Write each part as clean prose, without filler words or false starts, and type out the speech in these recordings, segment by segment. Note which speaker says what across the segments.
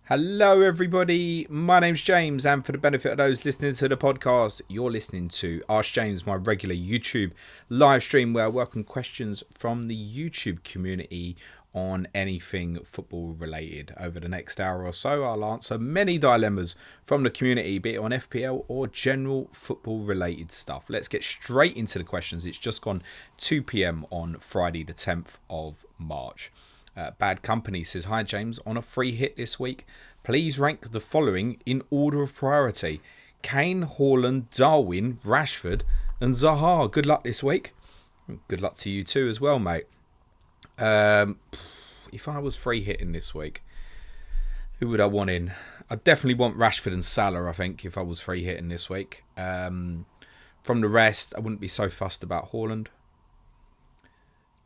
Speaker 1: Hello, everybody. My name's James, and for the benefit of those listening to the podcast, you're listening to Ask James, my regular YouTube live stream where I welcome questions from the YouTube community on anything football related. Over the next hour or so, I'll answer many dilemmas from the community, be it on FPL or general football related stuff. Let's get straight into the questions. It's just gone 2 p.m. on Friday, the 10th of March. Bad Company says, hi James, on a free hit this week, please rank the following in order of priority. Kane, Haaland, Darwin, Rashford and Zaha. Good luck this week. Good luck to you too as well, mate. If I was free hitting this week, who would I want in? I'd definitely want Rashford and Salah, I think, if I was free hitting this week. From the rest, I wouldn't be so fussed about Haaland.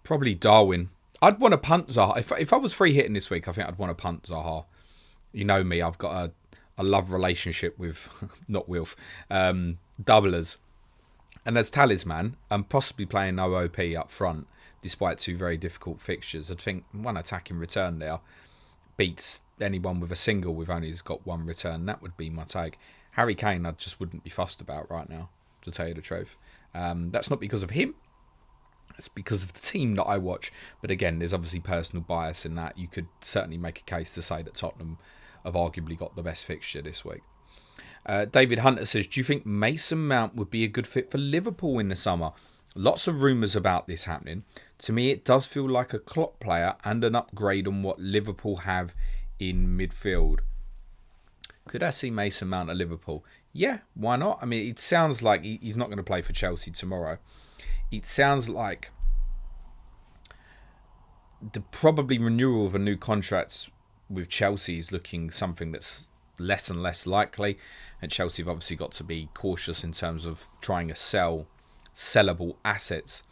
Speaker 1: Probably Darwin. I'd want to punt Zaha. If I was free hitting this week, I think I'd want to punt Zaha. You know me, I've got a love relationship with, not Wilf, doublers. And as talisman, I'm possibly playing no OP up front, despite two very difficult fixtures. I'd think one attacking return there beats anyone with a single with only got one return. That would be my take. Harry Kane, I just wouldn't be fussed about right now, to tell you the truth. That's not because of him. It's because of the team that I watch. But again, there's obviously personal bias in that. You could certainly make a case to say that Tottenham have arguably got the best fixture this week. David Hunter says, do you think Mason Mount would be a good fit for Liverpool in the summer? Lots of rumours about this happening. To me, it does feel like a Klopp player and an upgrade on what Liverpool have in midfield. Could I see Mason Mount at Liverpool? Yeah, why not? I mean, it sounds like he's not going to play for Chelsea tomorrow. It sounds like the probably renewal of a new contract with Chelsea is looking something that's less and less likely. And Chelsea have obviously got to be cautious in terms of trying to sell sellable assets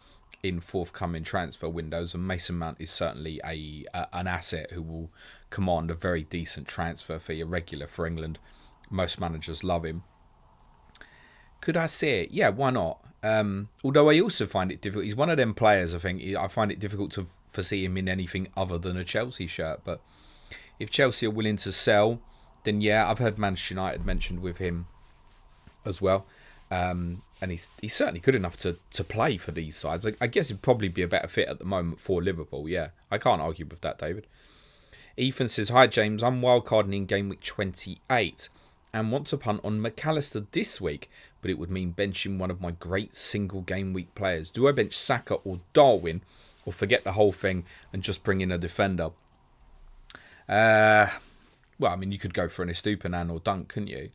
Speaker 1: in forthcoming transfer windows. And Mason Mount is certainly an asset who will command a very decent transfer fee, a regular for England. Most managers love him. Could I see it? Yeah, why not? Although I also find it difficult. He's one of them players, I think. I find it difficult to foresee him in anything other than a Chelsea shirt. But if Chelsea are willing to sell, then yeah, I've heard Manchester United mentioned with him as well. And he's certainly good enough to play for these sides. I guess he'd probably be a better fit at the moment for Liverpool. Yeah, I can't argue with that, David. Ethan says, hi James, I'm wildcarding in game week 28 and want to punt on McAllister this week, but it would mean benching one of my great single game week players. Do I bench Saka or Darwin, or forget the whole thing and just bring in a defender? Well, I mean, you could go for an Estupinan or Dunk, couldn't you?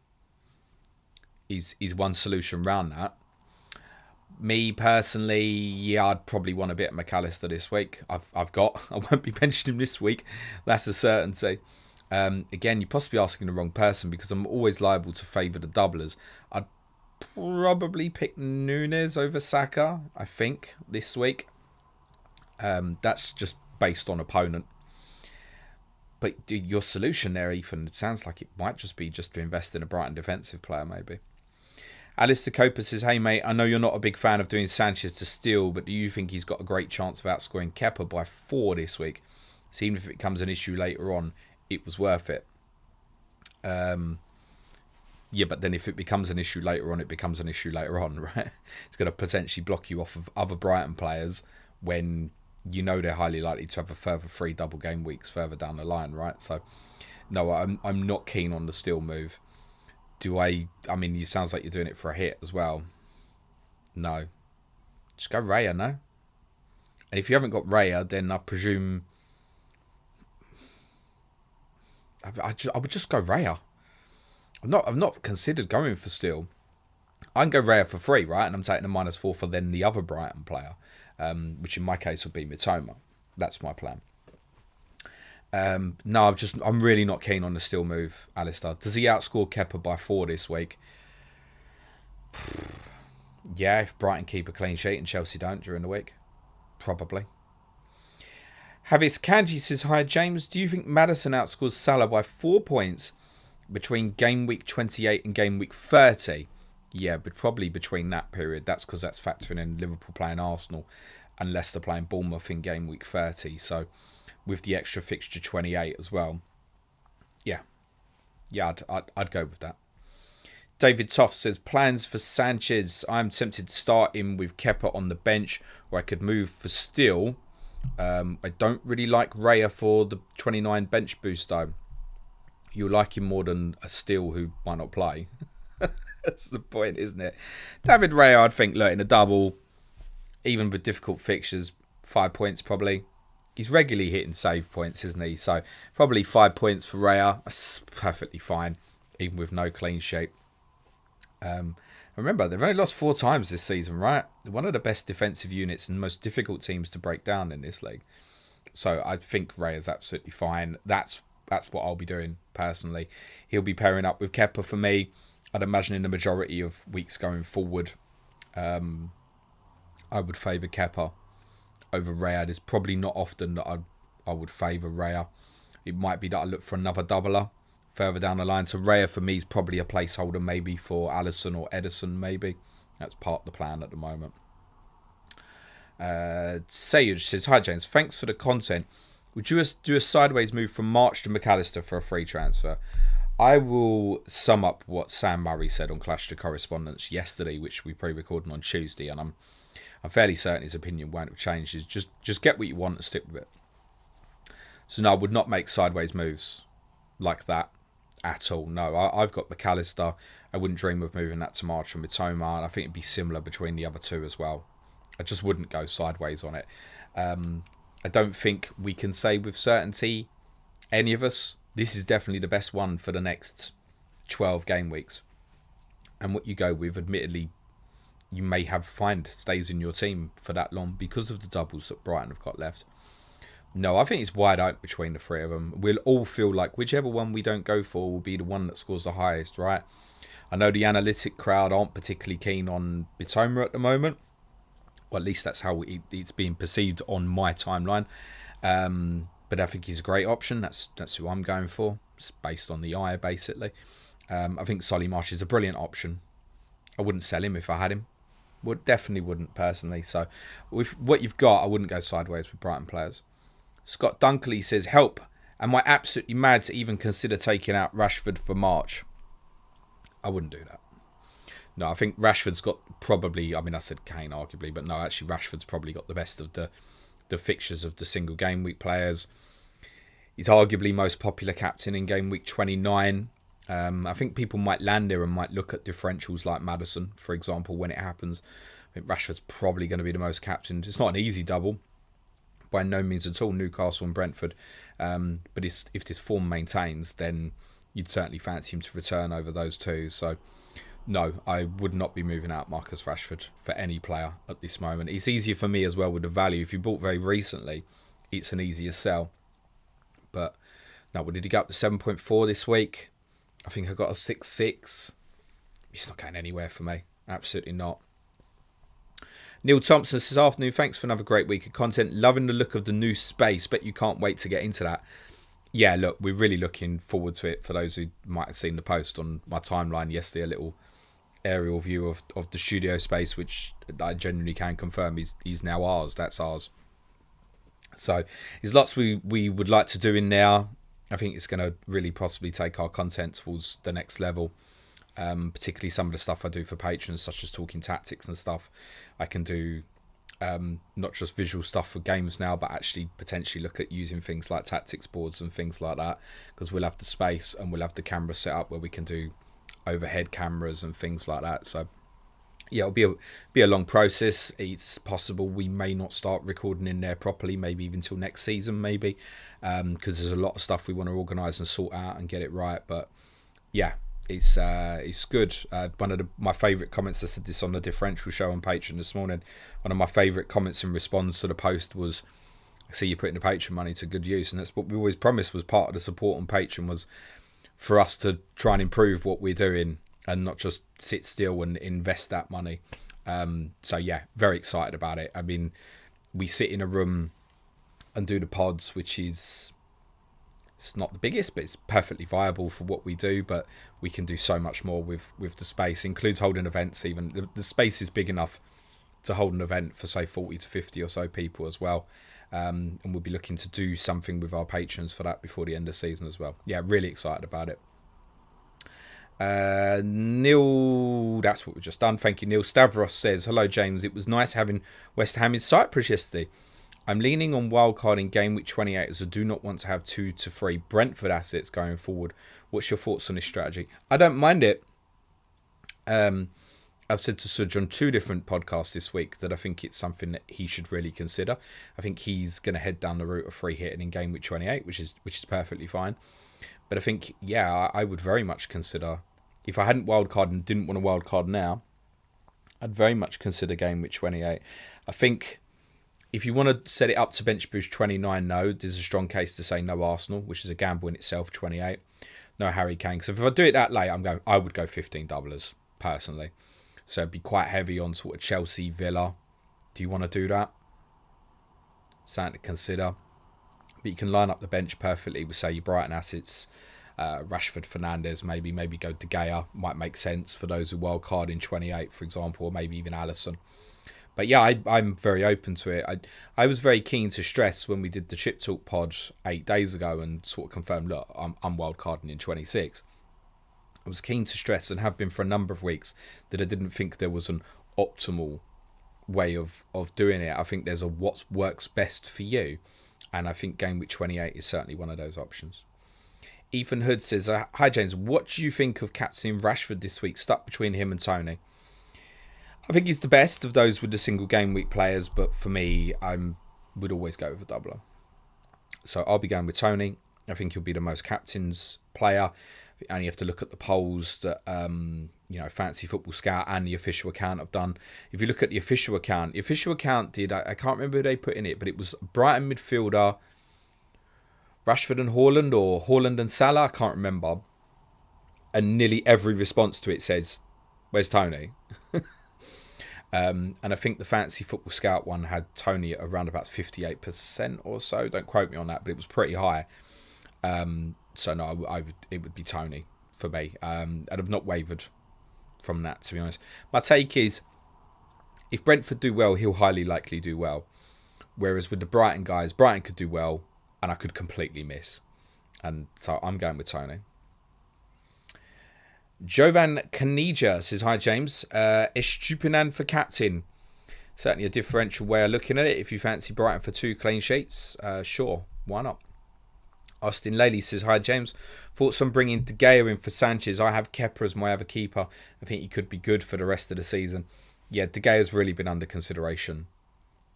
Speaker 1: Is one solution around that. Me personally, yeah, I'd probably want a bit of McAllister this week. I won't be benching him this week. That's a certainty. Again, you're possibly asking the wrong person because I'm always liable to favour the doublers. I'd probably pick Núñez over Saka, I think, this week. That's just based on opponent. But your solution there, Ethan, it sounds like it might just be to invest in a Brighton defensive player, maybe. Alistair Coper says, hey mate, I know you're not a big fan of doing Sanchez to steal, but do you think he's got a great chance of outscoring Kepa by 4 this week? So even if it becomes an issue later on, it was worth it. Yeah, but then if it becomes an issue later on, it becomes an issue later on, right? It's going to potentially block you off of other Brighton players when you know they're highly likely to have a further 3 double game weeks further down the line, right? So, no, I'm not keen on the steal move. I mean, it sounds like you're doing it for a hit as well. No. Just go Raya, no? And if you haven't got Raya, then I presume I would just go Raya. I've not considered going for steal. I can go Raya for free, right? And I'm taking a -4 for then the other Brighton player, which in my case would be Mitoma. That's my plan. No, I'm really not keen on the steal move, Alistair. Does he outscore Kepa by 4 this week? Yeah, if Brighton keep a clean sheet and Chelsea don't during the week. Probably. Havis Kanji says, hi James, do you think Maddison outscores Salah by 4 points between game week 28 and game week 30? Yeah, but probably between that period. That's because that's factoring in Liverpool playing Arsenal and Leicester playing Bournemouth in game week 30. So with the extra fixture 28 as well. Yeah, Yeah, I'd go with that. David Toft says, plans for Sanchez. I'm tempted to start him with Kepa on the bench, or I could move for Steele. I don't really like Raya for the 29 bench boost, though. You'll like him more than a Steele who might not play. That's the point, isn't it? David Raya, I'd think, look, in a double, even with difficult fixtures, 5 points probably. He's regularly hitting save points, isn't he? So probably 5 points for Raya. That's perfectly fine, even with no clean sheet. Remember, they've only lost 4 times this season, right? One of the best defensive units and most difficult teams to break down in this league. So I think Raya's absolutely fine. That's what I'll be doing personally. He'll be pairing up with Kepa for me. I'd imagine in the majority of weeks going forward, I would favour Kepa over Raya. There's probably not often that I would favour Raya. It might be that I look for another doubler further down the line. So Raya for me is probably a placeholder maybe for Alisson or Edison maybe. That's part of the plan at the moment. Sage says, hi James, thanks for the content. Would you do a sideways move from March to McAllister for a free transfer? I will sum up what Sam Murray said on Clash to Correspondence yesterday, which we pre-recorded on Tuesday, and I'm fairly certain his opinion won't have changed. Is just get what you want and stick with it. So no, I would not make sideways moves like that at all. No, I've got McAllister. I wouldn't dream of moving that to March and Mitoma, and I think it'd be similar between the other two as well. I just wouldn't go sideways on it. I don't think we can say with certainty, any of us, this is definitely the best one for the next 12 game weeks. And what you go with, admittedly, you may have stays in your team for that long because of the doubles that Brighton have got left. No, I think it's wide open between the three of them. We'll all feel like whichever one we don't go for will be the one that scores the highest, right? I know the analytic crowd aren't particularly keen on Bitoma at the moment. Well, at least that's how it's being perceived on my timeline. But I think he's a great option. That's who I'm going for. It's based on the eye, basically. I think Solly March is a brilliant option. I wouldn't sell him if I had him. Definitely wouldn't, personally. So with what you've got, I wouldn't go sideways with Brighton players. Scott Dunkley says, help. Am I absolutely mad to even consider taking out Rashford for March? I wouldn't do that. No, I think Rashford's got probably, I mean, I said Kane arguably, but no, actually Rashford's probably got the best of the fixtures of the single game week players. He's arguably most popular captain in game week 29. I think people might land there and might look at differentials like Maddison, for example, when it happens. I think Rashford's probably going to be the most captained. It's not an easy double, by no means at all, Newcastle and Brentford. But if this form maintains, then you'd certainly fancy him to return over those two. So, no, I would not be moving out Marcus Rashford for any player at this moment. It's easier for me as well with the value. If you bought very recently, it's an easier sell. But, no, what did he go up to 7.4 this week? I think I got a 6.6. It's not going anywhere for me. Absolutely not. Neil Thompson says, afternoon, thanks for another great week of content. Loving the look of the new space. Bet you can't wait to get into that. Yeah, look, we're really looking forward to it. For those who might have seen the post on my timeline yesterday, a little aerial view of the studio space, which I genuinely can confirm is now ours. That's ours. So there's lots we would like to do in there. I think it's going to really possibly take our content towards the next level. Particularly some of the stuff I do for patrons, such as talking tactics and stuff. I can do not just visual stuff for games now, but actually potentially look at using things like tactics boards and things like that, because we'll have the space and we'll have the camera set up where we can do overhead cameras and things like that. So yeah, it'll be a long process. It's possible we may not start recording in there properly, maybe even till next season, maybe, because there's a lot of stuff we want to organise and sort out and get it right. But yeah, it's good. One of my favourite comments, I said this on the differential show on Patreon this morning, one of my favourite comments in response to the post was, I see you putting the Patreon money to good use, and that's what we always promised was part of the support on Patreon, was for us to try and improve what we're doing and not just sit still and invest that money. So yeah, very excited about it. I mean, we sit in a room and do the pods, which is, it's not the biggest, but it's perfectly viable for what we do. But we can do so much more with the space. Includes holding events even. The space is big enough to hold an event for, say, 40 to 50 or so people as well. And we'll be looking to do something with our patrons for that before the end of the season as well. Yeah, really excited about it. Neil, that's what we've just done. Thank you, Neil. Stavros says, hello, James. It was nice having West Ham in Cyprus yesterday. I'm leaning on wildcard in game week 28 as I do not want to have 2 to 3 Brentford assets going forward. What's your thoughts on this strategy? I don't mind it. I've said to Sudge on 2 different podcasts this week that I think it's something that he should really consider. I think he's going to head down the route of free hitting in game week 28, which is perfectly fine. But I think, yeah, I would very much consider, if I hadn't wildcard and didn't want a wildcard now, I'd very much consider game week 28. I think if you want to set it up to bench boost 29, no, there's a strong case to say no Arsenal, which is a gamble in itself, 28. No Harry Kane. So if I do it that late, I would go 15 doublers, personally. So it'd be quite heavy on sort of Chelsea, Villa. Do you want to do that? Something to consider. But you can line up the bench perfectly with, say, your Brighton assets, Rashford, Fernandes, maybe go De Gea. Might make sense for those who wildcard in 28, for example, or maybe even Alisson. But yeah, I'm very open to it. I was very keen to stress when we did the Chip Talk pod 8 days ago and sort of confirmed, look, I'm wildcarding in 26. I was keen to stress, and have been for a number of weeks, that I didn't think there was an optimal way of doing it. I think there's a what works best for you. And I think game week 28 is certainly one of those options. Ethan Hood says, hi James, what do you think of captaining Rashford this week, stuck between him and Tony? I think he's the best of those with the single game week players, but for me, I would always go with a doubler. So I'll be going with Tony. I think he'll be the most captain's player. And you have to look at the polls that Fantasy Football Scout and the official account have done. If you look at the official account did, I can't remember who they put in it, but it was Brighton midfielder, Rashford and Haaland, or Haaland and Salah, I can't remember. And nearly every response to it says, where's Tony? And I think the Fantasy Football Scout one had Tony at around about 58% or so. Don't quote me on that, but it was pretty high. So no, it would be Tony for me. And I've not wavered from that, to be honest. My take is, if Brentford do well, he'll highly likely do well. Whereas with the Brighton guys, Brighton could do well, and I could completely miss. And so I'm going with Tony. Jovan Kanija says, hi James, Estupinan for captain. Certainly a differential way of looking at it. If you fancy Brighton for 2 clean sheets, sure, why not? Austin Laley says, hi James, thoughts on bringing De Gea in for Sanchez? I have Kepa as my other keeper. I think he could be good for the rest of the season. Yeah, De Gea's really been under consideration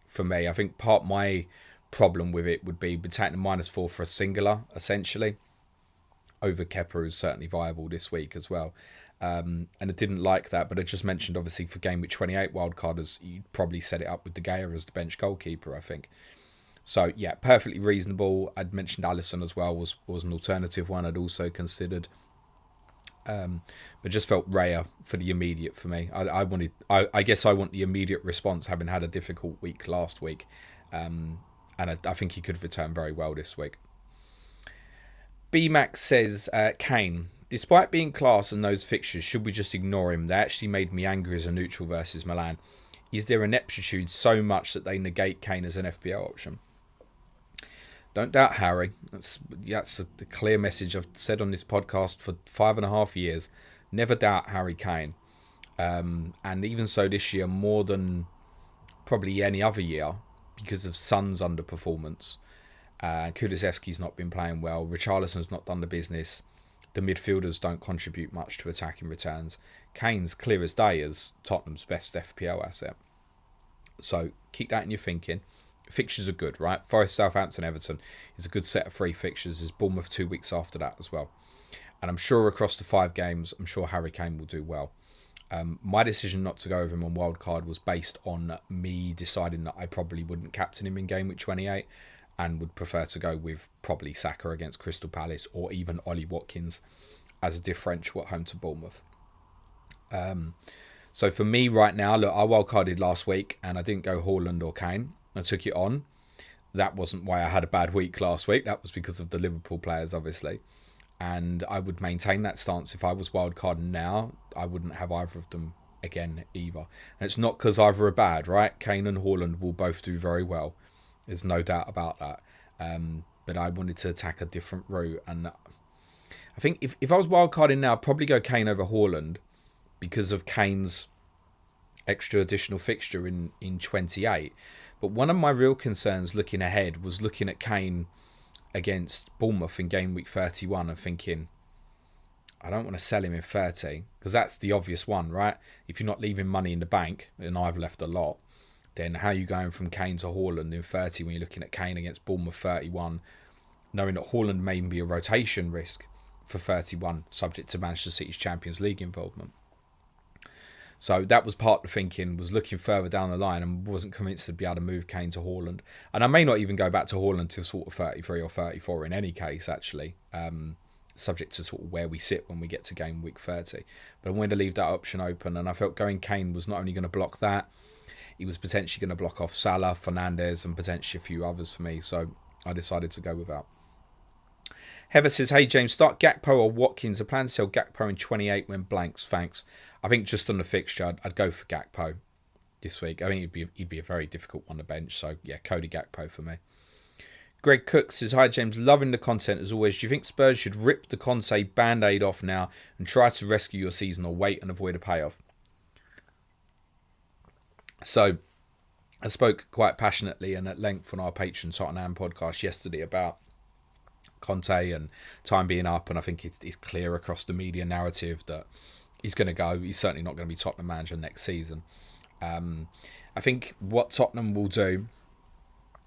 Speaker 1: for me. I think part of my problem with it would be taking the -4 for a singular, essentially. Over Kepa is certainly viable this week as well. And I didn't like that, but I just mentioned, obviously, for game week 28 wildcarders, you'd probably set it up with De Gea as the bench goalkeeper, I think. So, yeah, perfectly reasonable. I'd mentioned Alisson as well, was an alternative one I'd also considered. But just felt Raya for the immediate for me. I guess I want the immediate response, having had a difficult week last week. And I think he could return very well this week. B-Max says, Kane, despite being class in those fixtures, should we just ignore him? They actually made me angry as a neutral versus Milan. Is there ineptitude so much that they negate Kane as an FPL option? Don't doubt Harry. That's a clear message I've said on this podcast for 5.5 years. Never doubt Harry Kane. And even so this year, more than probably any other year, because of Son's underperformance. Kulusevski's not been playing well. Richarlison's not done the business. The midfielders don't contribute much to attacking returns. Kane's clear as day as Tottenham's best FPL asset. So keep that in your thinking. Fixtures are good, right? Forest, Southampton, Everton is a good set of 3 fixtures. There's Bournemouth 2 weeks after that as well. And I'm sure across the 5 games, I'm sure Harry Kane will do well. My decision not to go with him on wildcard was based on me deciding that I probably wouldn't captain him in game week 28 and would prefer to go with probably Saka against Crystal Palace or even Ollie Watkins as a differential at home to Bournemouth. So for me right now, look, I wildcarded last week and I didn't go Haaland or Kane. I took it on. That wasn't why I had a bad week last week. That was because of the Liverpool players, obviously. And I would maintain that stance. If I was wildcarding now, I wouldn't have either of them again either. And it's not because either are bad, right? Kane and Haaland will both do very well. There's no doubt about that. But I wanted to attack a different route. And I think if I was wildcarding now, I'd probably go Kane over Haaland because of Kane's extra additional fixture in 28. But one of my real concerns looking ahead was looking at Kane against Bournemouth in game week 31 and thinking, I don't want to sell him in 30 because that's the obvious one, right? If you're not leaving money in the bank, and I've left a lot, then how are you going from Kane to Haaland in 30 when you're looking at Kane against Bournemouth 31, knowing that Haaland may be a rotation risk for 31, subject to Manchester City's Champions League involvement. So that was part of the thinking, was looking further down the line and wasn't convinced to be able to move Kane to Haaland. And I may not even go back to Haaland till sort of 33 or 34 in any case, actually, subject to sort of where we sit when we get to game week 30. But I wanted to leave that option open, and I felt going Kane was not only going to block that, he was potentially going to block off Salah, Fernandes, and potentially a few others for me. So I decided to go with that. Heather says, hey James, start Gakpo or Watkins. I plan to sell Gakpo in 28 when blanks, thanks. I think just on the fixture, I'd go for Gakpo this week. I think he'd be a very difficult one to bench. So yeah, Cody Gakpo for me. Greg Cook says, hi James, loving the content as always. Do you think Spurs should rip the Conte band-aid off now and try to rescue your season, or wait and avoid a payoff? So I spoke quite passionately and at length on our Patreon Tottenham podcast yesterday about Conte and time being up, and I think it's clear across the media narrative that he's going to go. He's certainly not going to be Tottenham manager next season. I think what Tottenham will do,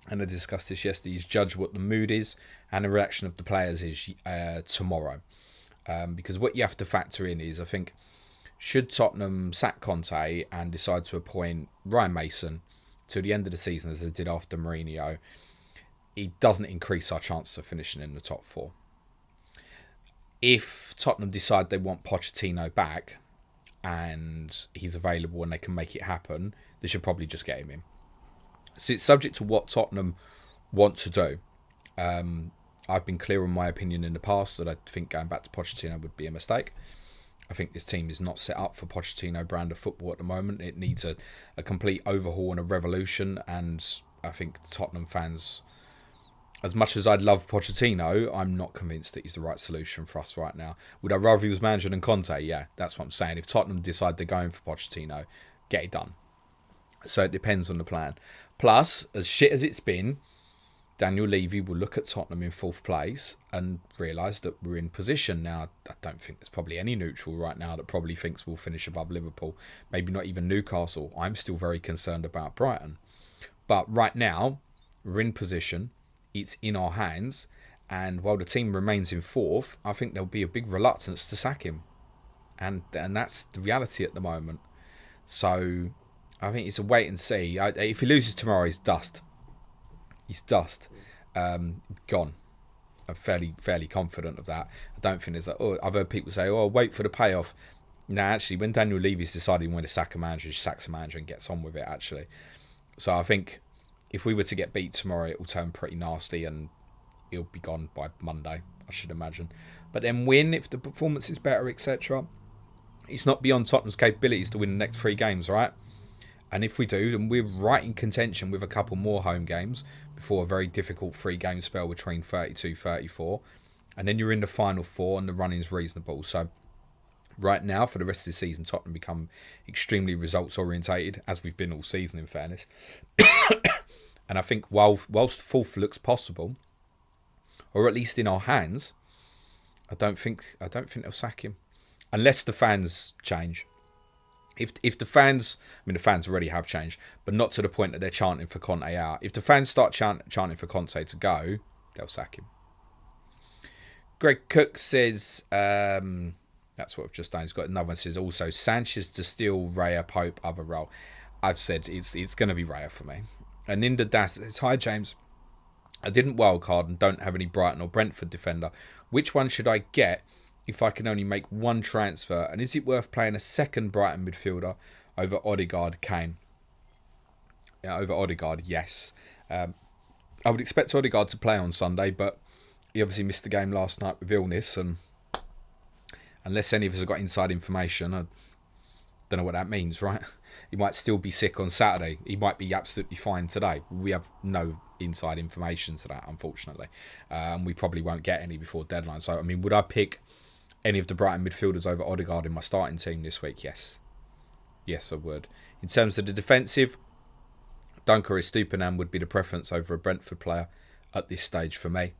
Speaker 1: and I discussed this yesterday, is judge what the mood is and the reaction of the players is tomorrow. Because what you have to factor in is, I think, should Tottenham sack Conte and decide to appoint Ryan Mason to the end of the season as they did after Mourinho, it doesn't increase our chances of finishing in the top four. If Tottenham decide they want Pochettino back and he's available and they can make it happen, they should probably just get him in. So it's subject to what Tottenham want to do. I've been clear on my opinion in the past that I think going back to Pochettino would be a mistake. I think this team is not set up for Pochettino brand of football at the moment. It needs a complete overhaul and a revolution, and I think Tottenham fans, as much as I'd love Pochettino, I'm not convinced that he's the right solution for us right now. Would I rather he was manager than Conte? Yeah, that's what I'm saying. If Tottenham decide they're going for Pochettino, get it done. So it depends on the plan. Plus, as shit as it's been, Daniel Levy will look at Tottenham in fourth place and realise that we're in position. Now, I don't think there's probably any neutral right now that probably thinks we'll finish above Liverpool. Maybe not even Newcastle. I'm still very concerned about Brighton. But right now, we're in position. It's in our hands, and while the team remains in fourth, I think there'll be a big reluctance to sack him, and that's the reality at the moment. So I think it's a wait and see. If he loses tomorrow, he's dust. He's dust, gone. I'm fairly confident of that. I don't think there's I've heard people say, wait for the payoff. No, actually, when Daniel Levy's deciding when to sack a manager, he sacks a manager and gets on with it, actually. So I think if we were to get beat tomorrow, it will turn pretty nasty and he'll be gone by Monday, I should imagine. But then win, if the performance is better, etc. It's not beyond Tottenham's capabilities to win the next 3 games, right? And if we do, then we're right in contention with a couple more home games before a very difficult 3-game spell between 32-34. And then you're in the final 4 and the running's reasonable. So right now, for the rest of the season, Tottenham become extremely results orientated, as we've been all season, in fairness. And I think whilst fourth looks possible, or at least in our hands, I don't think they'll sack him, unless the fans change. If the fans, I mean the fans already have changed, but not to the point that they're chanting for Conte out. If the fans start chanting for Conte to go, they'll sack him. Greg Cook says, that's what I've just done. He's got another one. Says also Sanchez to steal Raya, Pope, other role. I've said it's going to be Raya for me. And Ninda Das says, hi James, I didn't wildcard and don't have any Brighton or Brentford defender. Which one should I get if I can only make one transfer? And is it worth playing a second Brighton midfielder over Odegaard, Kane? Yeah, over Odegaard, yes. I would expect Odegaard to play on Sunday, but he obviously missed the game last night with illness, and unless any of us have got inside information, I don't know what that means, right? He might still be sick on Saturday. He might be absolutely fine today. We have no inside information to that, unfortunately. And we probably won't get any before deadline. So, I mean, would I pick any of the Brighton midfielders over Odegaard in my starting team this week? Yes. Yes, I would. In terms of the defensive, Dunker Estupiñán would be the preference over a Brentford player at this stage for me.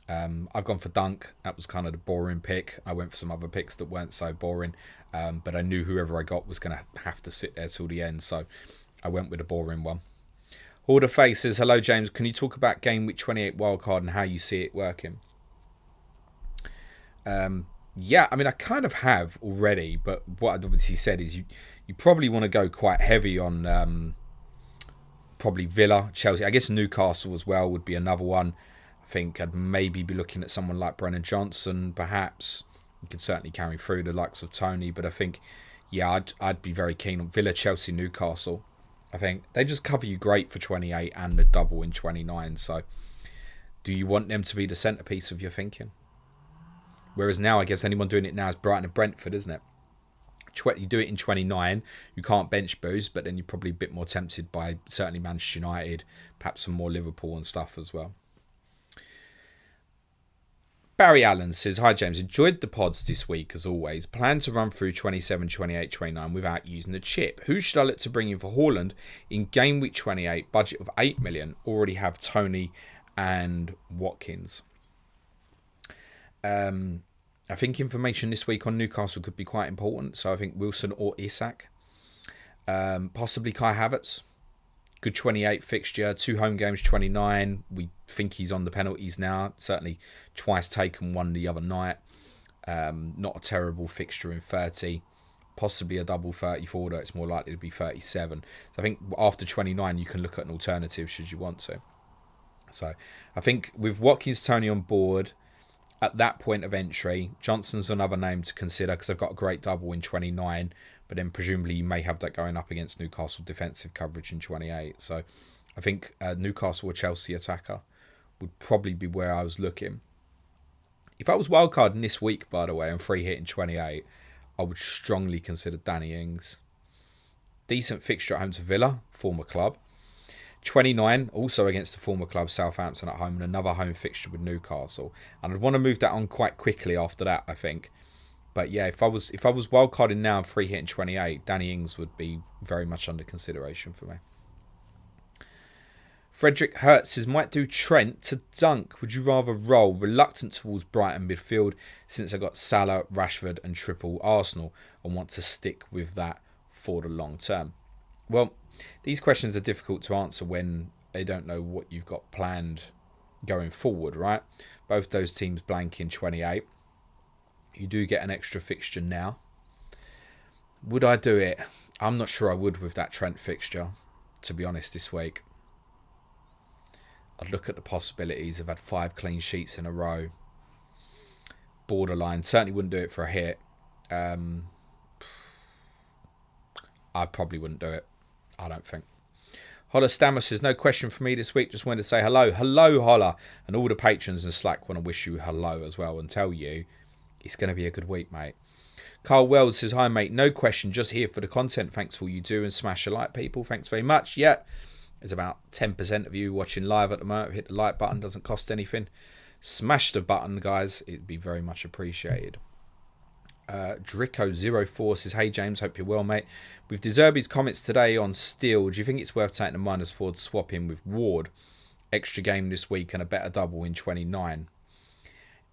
Speaker 1: I've gone for Dunk. That was kind of the boring pick. I went for some other picks that weren't so boring, but I knew whoever I got was going to have to sit there till the end, so I went with a boring one. Order Face says, hello James, can you talk about game week 28 wildcard and how you see it working? Yeah, I mean, I kind of have already, but what I've obviously said is you probably want to go quite heavy on probably Villa, Chelsea. I guess Newcastle as well would be another one. I think I'd maybe be looking at someone like Brennan Johnson, perhaps. You could certainly carry through the likes of Tony, but I think, yeah, I'd be very keen on Villa, Chelsea, Newcastle. I think they just cover you great for 28 and the double in 29. So do you want them to be the centrepiece of your thinking? Whereas now, I guess anyone doing it now is Brighton and Brentford, isn't it? You do it in 29, you can't bench boost, but then you're probably a bit more tempted by certainly Manchester United, perhaps some more Liverpool and stuff as well. Barry Allen says, hi James, enjoyed the pods this week as always. Plan to run through 27, 28, 29 without using the chip. Who should I look to bring in for Haaland in game week 28, budget of 8 million? Already have Tony and Watkins. I think information this week on Newcastle could be quite important. So I think Wilson or Isak. Possibly Kai Havertz. Good 28 fixture. 2 home games, 29. We think he's on the penalties now. Certainly twice taken one the other night. Not a terrible fixture in 30. Possibly a double 34, though it's more likely to be 37. So I think after 29 you can look at an alternative should you want to. So I think with Watkins, Tony on board, at that point of entry, Johnson's another name to consider because they've got a great double in 29, but then presumably you may have that going up against Newcastle defensive coverage in 28. So I think Newcastle or Chelsea attacker would probably be where I was looking. If I was wildcarding this week, by the way, and free hit in 28, I would strongly consider Danny Ings. Decent fixture at home to Villa, former club. 29, also against the former club Southampton at home, and another home fixture with Newcastle. And I'd want to move that on quite quickly after that, I think. But yeah, if I was wildcarding now and free hitting 28, Danny Ings would be very much under consideration for me. Frederick Hertz says, might do Trent to Dunk. Would you rather roll? Reluctant towards Brighton midfield since I got Salah, Rashford and triple Arsenal and want to stick with that for the long term. Well, these questions are difficult to answer when they don't know what you've got planned going forward, right? Both those teams blank in 28. You do get an extra fixture now. Would I do it? I'm not sure I would with that Trent fixture, to be honest, this week. I'd look at the possibilities. I've had 5 clean sheets in a row. Borderline. Certainly wouldn't do it for a hit. I probably wouldn't do it. I don't think. Holler Stammer says, no question for me this week. Just wanted to say hello. Hello, Holler. And all the patrons in Slack want to wish you hello as well and tell you it's going to be a good week, mate. Carl Wells says, hi, mate. No question. Just here for the content. Thanks for all you do and smash a like, people. Thanks very much. Yeah, there's about 10% of you watching live at the moment. Hit the like button. Doesn't cost anything. Smash the button, guys. It'd be very much appreciated. Drico04 says, hey James, hope you're well, mate. With De Zerbi's comments today on Steele, do you think it's worth taking a -4 to swap him with Ward? Extra game this week and a better double in 29.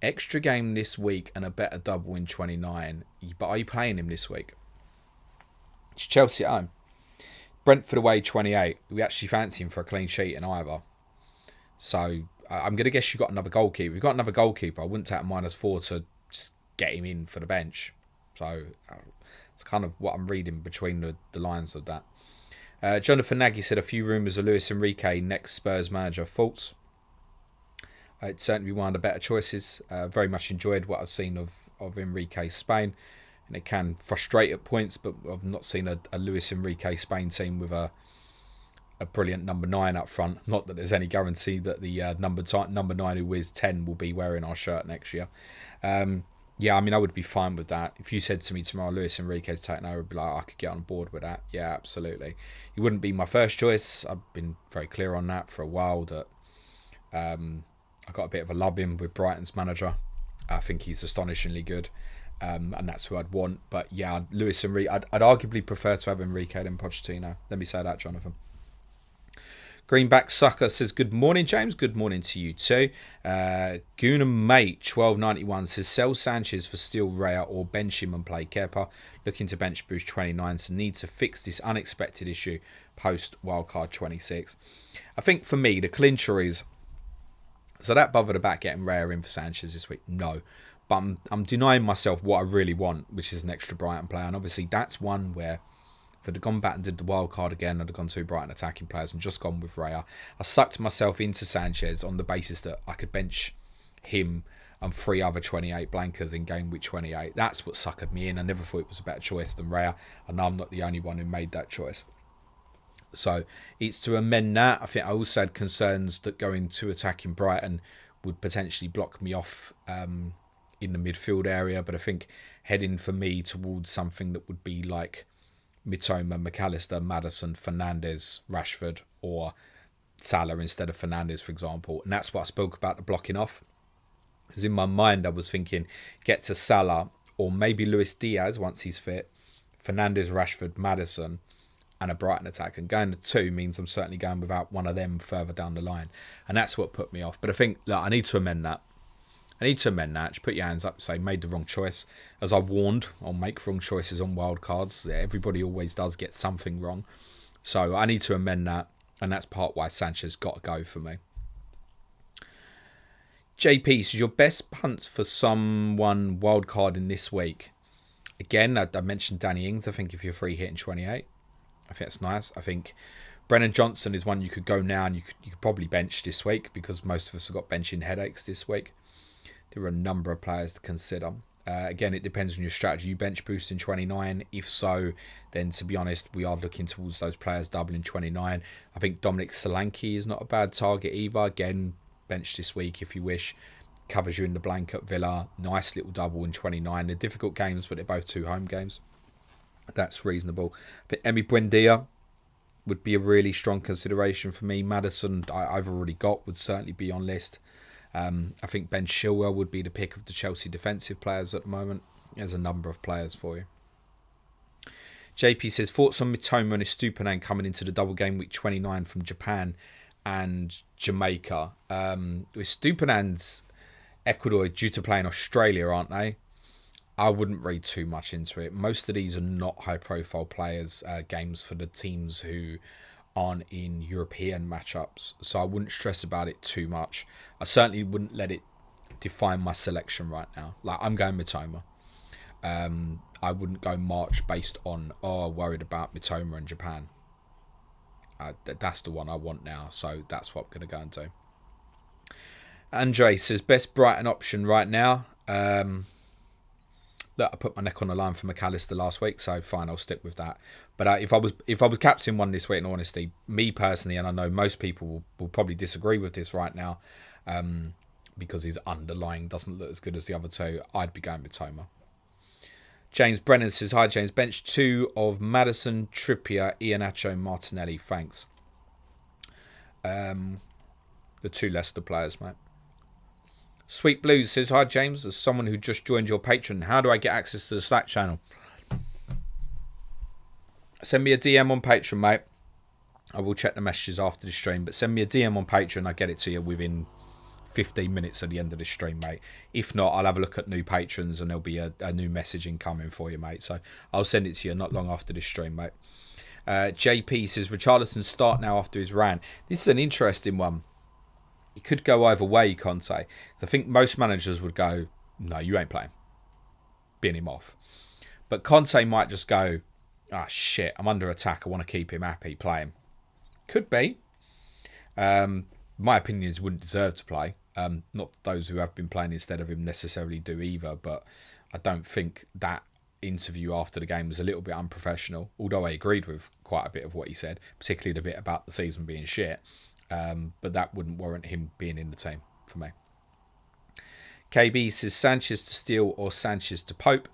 Speaker 1: Extra game this week and a better double in 29. But are you playing him this week? It's Chelsea at home. Brentford away 28. We actually fancy him for a clean sheet in either. So I'm going to guess you've got another goalkeeper. If you've got another goalkeeper, I wouldn't take a -4 to just get him in for the bench. So it's kind of what I'm reading between the lines of that. Jonathan Nagy said a few rumours of Luis Enrique next Spurs manager. Thoughts? It'd certainly be one of the better choices. Very much enjoyed what I've seen of Enrique Spain. And it can frustrate at points, but I've not seen a Luis Enrique Spain team with a brilliant number 9 up front. Not that there's any guarantee that the number 9 who wears 10 will be wearing our shirt next year. Yeah, I mean, I would be fine with that. If you said to me tomorrow, Luis Enrique's taking over, I'd be like, I could get on board with that. Yeah, absolutely. He wouldn't be my first choice. I've been very clear on that for a while, that I got a bit of a love in with Brighton's manager. I think he's astonishingly good, and that's who I'd want. But yeah, Luis Enrique, I'd arguably prefer to have Enrique than Pochettino. Let me say that, Jonathan. Greenback Sucker says, good morning, James. Good morning to you too. Gooner Mate 1291 says, sell Sanchez for Steel Raya or bench him and play Kepa. Looking to bench boost 29, so need to fix this unexpected issue post wildcard 26. I think for me, the clincher is, so that bothered about getting Raya in for Sanchez this week? No. But I'm denying myself what I really want, which is an extra Brighton player. And obviously that's one where, if I'd have gone back and did the wild card again, I'd have gone 2 Brighton attacking players and just gone with Raya. I sucked myself into Sanchez on the basis that I could bench him and 3 other 28 blankers in game week 28. That's what suckered me in. I never thought it was a better choice than Raya, and I'm not the only one who made that choice. So it's to amend that. I think I also had concerns that going to attacking Brighton would potentially block me off in the midfield area, but I think heading for me towards something that would be like Mitoma, McAllister, Maddison, Fernandes, Rashford, or Salah instead of Fernandes, for example. And that's what I spoke about, the blocking off. Because in my mind, I was thinking, get to Salah, or maybe Luis Diaz once he's fit, Fernandes, Rashford, Maddison, and a Brighton attack. And going to 2 means I'm certainly going without one of them further down the line. And that's what put me off. But I think, look, I need to amend that. Just put your hands up and say, made the wrong choice. As I warned, I'll make wrong choices on wild cards. Everybody always does get something wrong. So I need to amend that. And that's part why Sanchez got to go for me. JP says, your best punts for someone wild card in this week. Again, I mentioned Danny Ings. I think if you're free hitting 28, I think that's nice. I think Brennan Johnson is one you could go now and you could probably bench this week, because most of us have got benching headaches this week. There are a number of players to consider. Again, it depends on your strategy. You bench boost in 29. If so, then to be honest, we are looking towards those players doubling 29. I think Dominic Solanke is not a bad target either. Again, bench this week if you wish. Covers you in the blank at Villa. Nice little double in 29. They're difficult games, but they're both 2 home games. That's reasonable. But Emi Buendia would be a really strong consideration for me. Maddison, I've already got, would certainly be on list. I think Ben Chilwell would be the pick of the Chelsea defensive players at the moment. There's a number of players for you. JP says, thoughts on Mitoma and Estupiñán coming into the double game week 29 from Japan and Jamaica. Estupiñán's Ecuador due to play in Australia, aren't they? I wouldn't read too much into it. Most of these are not high-profile players, games for the teams who aren't in European matchups, so I wouldn't stress about it too much. I certainly wouldn't let it define my selection right now. Like, I'm going Mitoma. I wouldn't go March based on, worried about Mitoma and Japan. That's the one I want now, so that's what I'm going to go and do. Andre says, best Brighton option right now. Look, I put my neck on the line for McAllister last week, so fine, I'll stick with that. But if I was captain one this week, in honesty, me personally, and I know most people will probably disagree with this right now, because his underlying doesn't look as good as the other 2, I'd be going with Toma. James Brennan says, hi James, bench 2 of Maddison, Trippier, Iheanacho, Martinelli, thanks. The 2 Leicester players, mate. Sweet Blues says, hi James, as someone who just joined your Patreon, how do I get access to the Slack channel? Send me a DM on Patreon, mate. I will check the messages after the stream, but send me a DM on Patreon. I'll get it to you within 15 minutes at the end of the stream, mate. If not, I'll have a look at new patrons and there'll be a new message incoming for you, mate. So I'll send it to you not long after this stream, mate. JP says, Richarlison start now after his rant. This is an interesting one. It could go either way, Conte. I think most managers would go, no, you ain't playing. Bin him off. But Conte might just go, shit, I'm under attack. I want to keep him happy. Play him. Could be. My opinion is he wouldn't deserve to play. Not those who have been playing instead of him necessarily do either. But I don't think that interview after the game was a little bit unprofessional. Although I agreed with quite a bit of what he said. Particularly the bit about the season being shit. But that wouldn't warrant him being in the team for me. KB says Sanchez to Steele or Sanchez to Pope,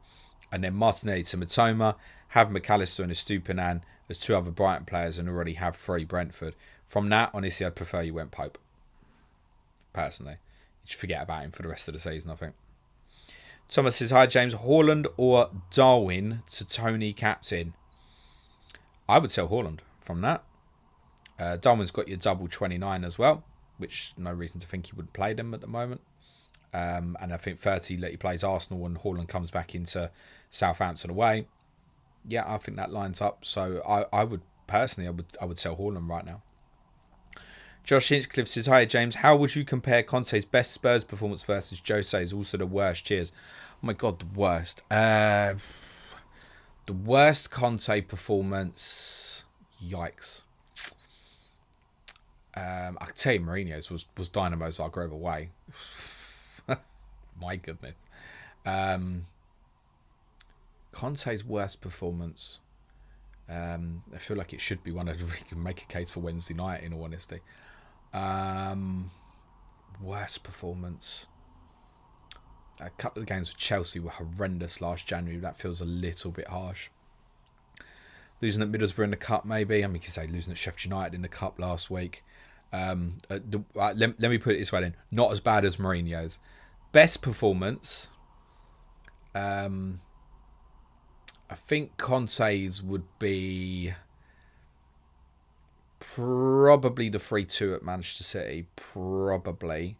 Speaker 1: and then Martinelli to Matoma. Have McAllister and Estupinan as 2 other Brighton players and already have 3 Brentford. From that, honestly, I'd prefer you went Pope. Personally. You should forget about him for the rest of the season, I think. Thomas says, hi James, Haaland or Darwin to Tony captain? I would sell Haaland from that. Darwin's got your double 29 as well, which no reason to think he wouldn't play them at the moment. And I think 30 that he plays Arsenal and Haaland comes back into Southampton away. Yeah, I think that lines up. So I would personally, I would sell Haaland right now. Josh Hinchcliffe says, hi James, how would you compare Conte's best Spurs performance versus Jose's, also the worst? Cheers. Oh my God, the worst. The worst Conte performance, yikes. I can tell you Mourinho's was Dynamo Zagreb away. My goodness. Conte's worst performance. I feel like it should be one of we can make a case for Wednesday night, in all honesty. Worst performance. A couple of games with Chelsea were horrendous last January. That feels a little bit harsh. Losing at Middlesbrough in the Cup, maybe. I mean, you could say losing at Sheffield United in the Cup last week. Let me put it this way then. Not as bad as Mourinho's. Best performance. I think Conte's would be probably the 3-2 at Manchester City. Probably.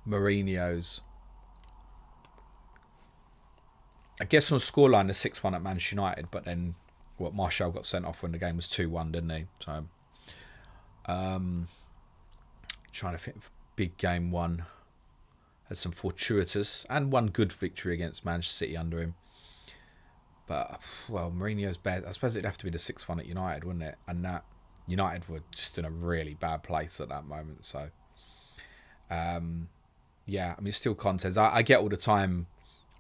Speaker 1: Mourinho's. I guess on scoreline, the 6-1 at Manchester United, but then Martial got sent off when the game was 2-1, didn't he? So, trying to think of big game one. Had some fortuitous and one good victory against Manchester City under him. But, well, Mourinho's bad. I suppose it'd have to be the 6-1 at United, wouldn't it? And that United were just in a really bad place at that moment. So, yeah, I mean, still Conte's. I get all the time,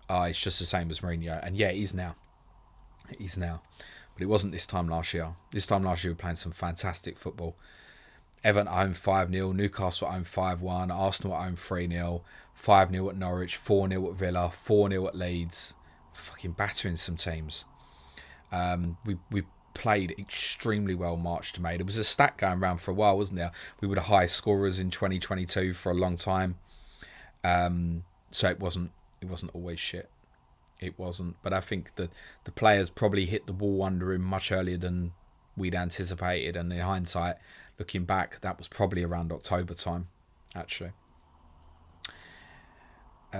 Speaker 1: it's just the same as Mourinho. And yeah, it is now. It is now. But it wasn't this time last year. This time last year, we were playing some fantastic football. Everton at home 5-0, Newcastle at home 5-1, Arsenal at home 3-0, 5-0 at Norwich, 4-0 at Villa, 4-0 at Leeds. Fucking battering some teams. We played extremely well March to May. There was a stat going around for a while, wasn't there? We were the highest scorers in 2022 for a long time. So it wasn't always shit. It wasn't. But I think that the players probably hit the wall under him much earlier than we'd anticipated. And in hindsight, looking back, that was probably around October time, actually.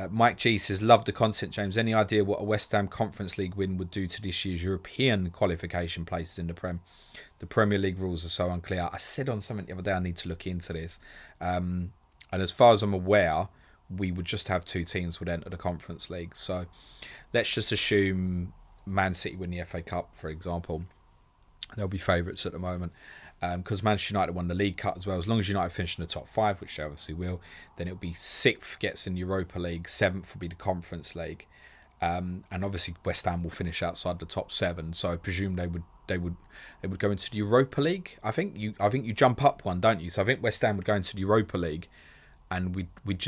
Speaker 1: Mike G says, love the content, James. Any idea what a West Ham Conference League win would do to this year's European qualification places in the Prem? The Premier League rules are so unclear. I said on something the other day I need to look into this. And as far as I'm aware, we would just have 2 teams would enter the Conference League. So let's just assume Man City win the FA Cup, for example. They'll be favourites at the moment. Because Manchester United won the League Cup as well. As long as United finish in the top 5, which they obviously will, then it'll be 6th gets in Europa League, 7th will be the Conference League, and obviously West Ham will finish outside the top 7. So I presume they would go into the Europa League. I think you jump up one, don't you? So I think West Ham would go into the Europa League, and we'd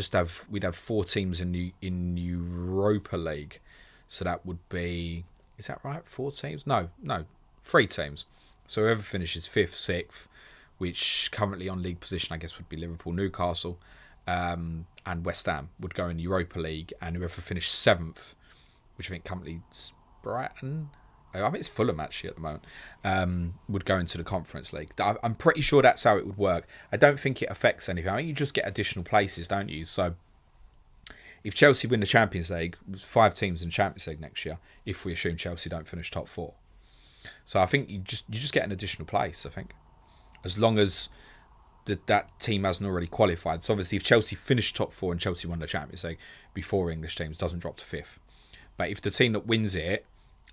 Speaker 1: have 4 teams in Europa League. So that would be, is that right? 4 teams? No, 3 teams. So whoever finishes 5th, 6th, which currently on league position, I guess, would be Liverpool, Newcastle, and West Ham would go in Europa League, and whoever finished 7th, which I think currently is Brighton, I think it's Fulham actually at the moment, would go into the Conference League. I'm pretty sure that's how it would work. I don't think it affects anything. I think you just get additional places, don't you? So if Chelsea win the Champions League, there's 5 teams in the Champions League next year, if we assume Chelsea don't finish top 4. So I think you just get an additional place, I think. As long as that team hasn't already qualified. So obviously if Chelsea finished top 4 and Chelsea won the Champions League before English teams, doesn't drop to 5th. But if the team that wins it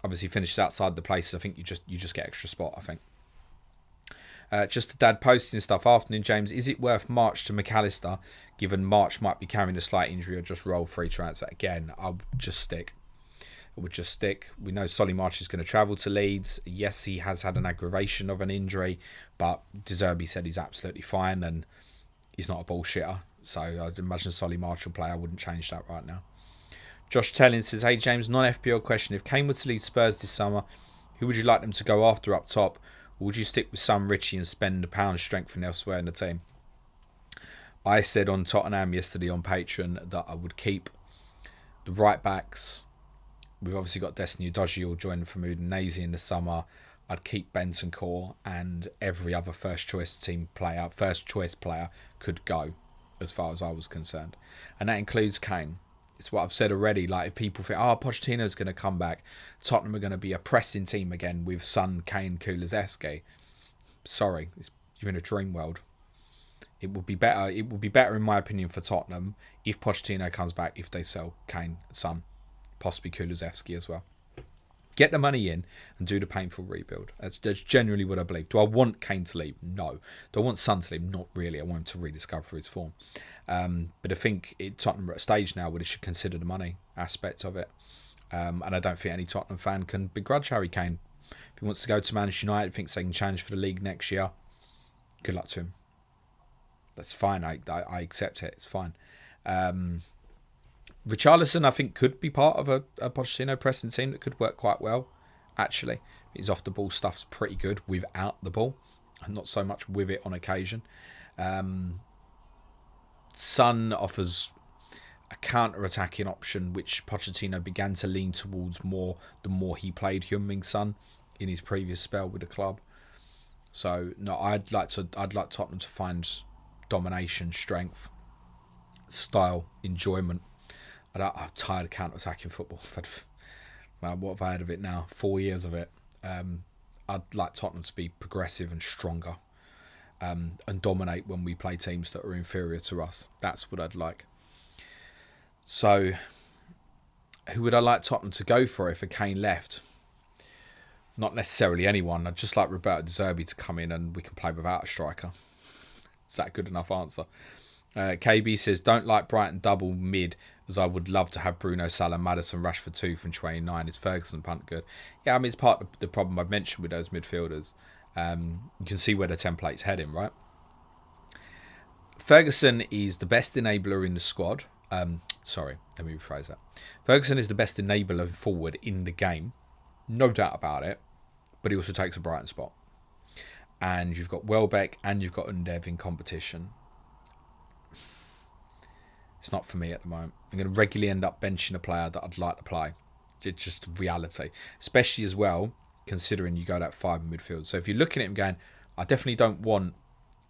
Speaker 1: obviously finishes outside the places, I think you just get extra spot, I think. Just a dad posting stuff. Afternoon, James. Is it worth March to McAllister, given March might be carrying a slight injury, or just roll free transfer? Again, I would just stick. We know Solly March is going to travel to Leeds. Yes, he has had an aggravation of an injury, but De Zerbi said he's absolutely fine and he's not a bullshitter. So I'd imagine Solly March will play. I wouldn't change that right now. Josh Telling says, hey James, non-FPL question. If Kane were to leave Spurs this summer, who would you like them to go after up top? Or would you stick with Son, Richie and spend £1 strengthening elsewhere in the team? I said on Tottenham yesterday on Patreon that I would keep the right backs. We've obviously got Destiny Udogie will join from Udinese in the summer. I'd keep Bentancur, and every other first choice player could go, as far as I was concerned. And that includes Kane. It's what I've said already. Like, if people think, Pochettino's going to come back, Tottenham are going to be a pressing team again with Son, Kane, Kulusevski. Sorry, you're in a dream world. It would be better. It would be better, in my opinion, for Tottenham if Pochettino comes back, if they sell Kane, Son, possibly Kulusevski as well. Get the money in and do the painful rebuild. That's genuinely what I believe. Do I want Kane to leave? No. Do I want Son to leave? Not really. I want him to rediscover his form. But I think Tottenham are at a stage now where they should consider the money aspect of it. And I don't think any Tottenham fan can begrudge Harry Kane. If he wants to go to Manchester United, thinks they can challenge for the league next year, good luck to him. That's fine. I accept it. It's fine. Richarlison, I think, could be part of a Pochettino pressing team that could work quite well, actually. His off-the-ball stuff's pretty good without the ball, and not so much with it on occasion. Son offers a counter-attacking option, which Pochettino began to lean towards more the more he played Heung-min Son in his previous spell with the club. So, no, I'd like Tottenham to find domination, strength, style, enjoyment. I'm tired of counter-attacking football. What have I had of it now? 4 years of it. I'd like Tottenham to be progressive and stronger and dominate when we play teams that are inferior to us. That's what I'd like. So, who would I like Tottenham to go for if a Kane left? Not necessarily anyone. I'd just like Roberto De Zerbi to come in and we can play without a striker. Is that a good enough answer? KB says, don't like Brighton double mid, as I would love to have Bruno, Salah, Maddison, Rashford 2 from 29. Is Ferguson punt good? Yeah, I mean, it's part of the problem I've mentioned with those midfielders. You can see where the template's heading, right? Ferguson is the best enabler in the squad. Sorry, let me rephrase that. Ferguson is the best enabler forward in the game. No doubt about it. But he also takes a Brighton spot. And you've got Welbeck and you've got Undev in competition. It's not for me at the moment. I'm going to regularly end up benching a player that I'd like to play. It's just reality. Especially as well, considering you go that 5 in midfield. So if you're looking at him going, I definitely don't want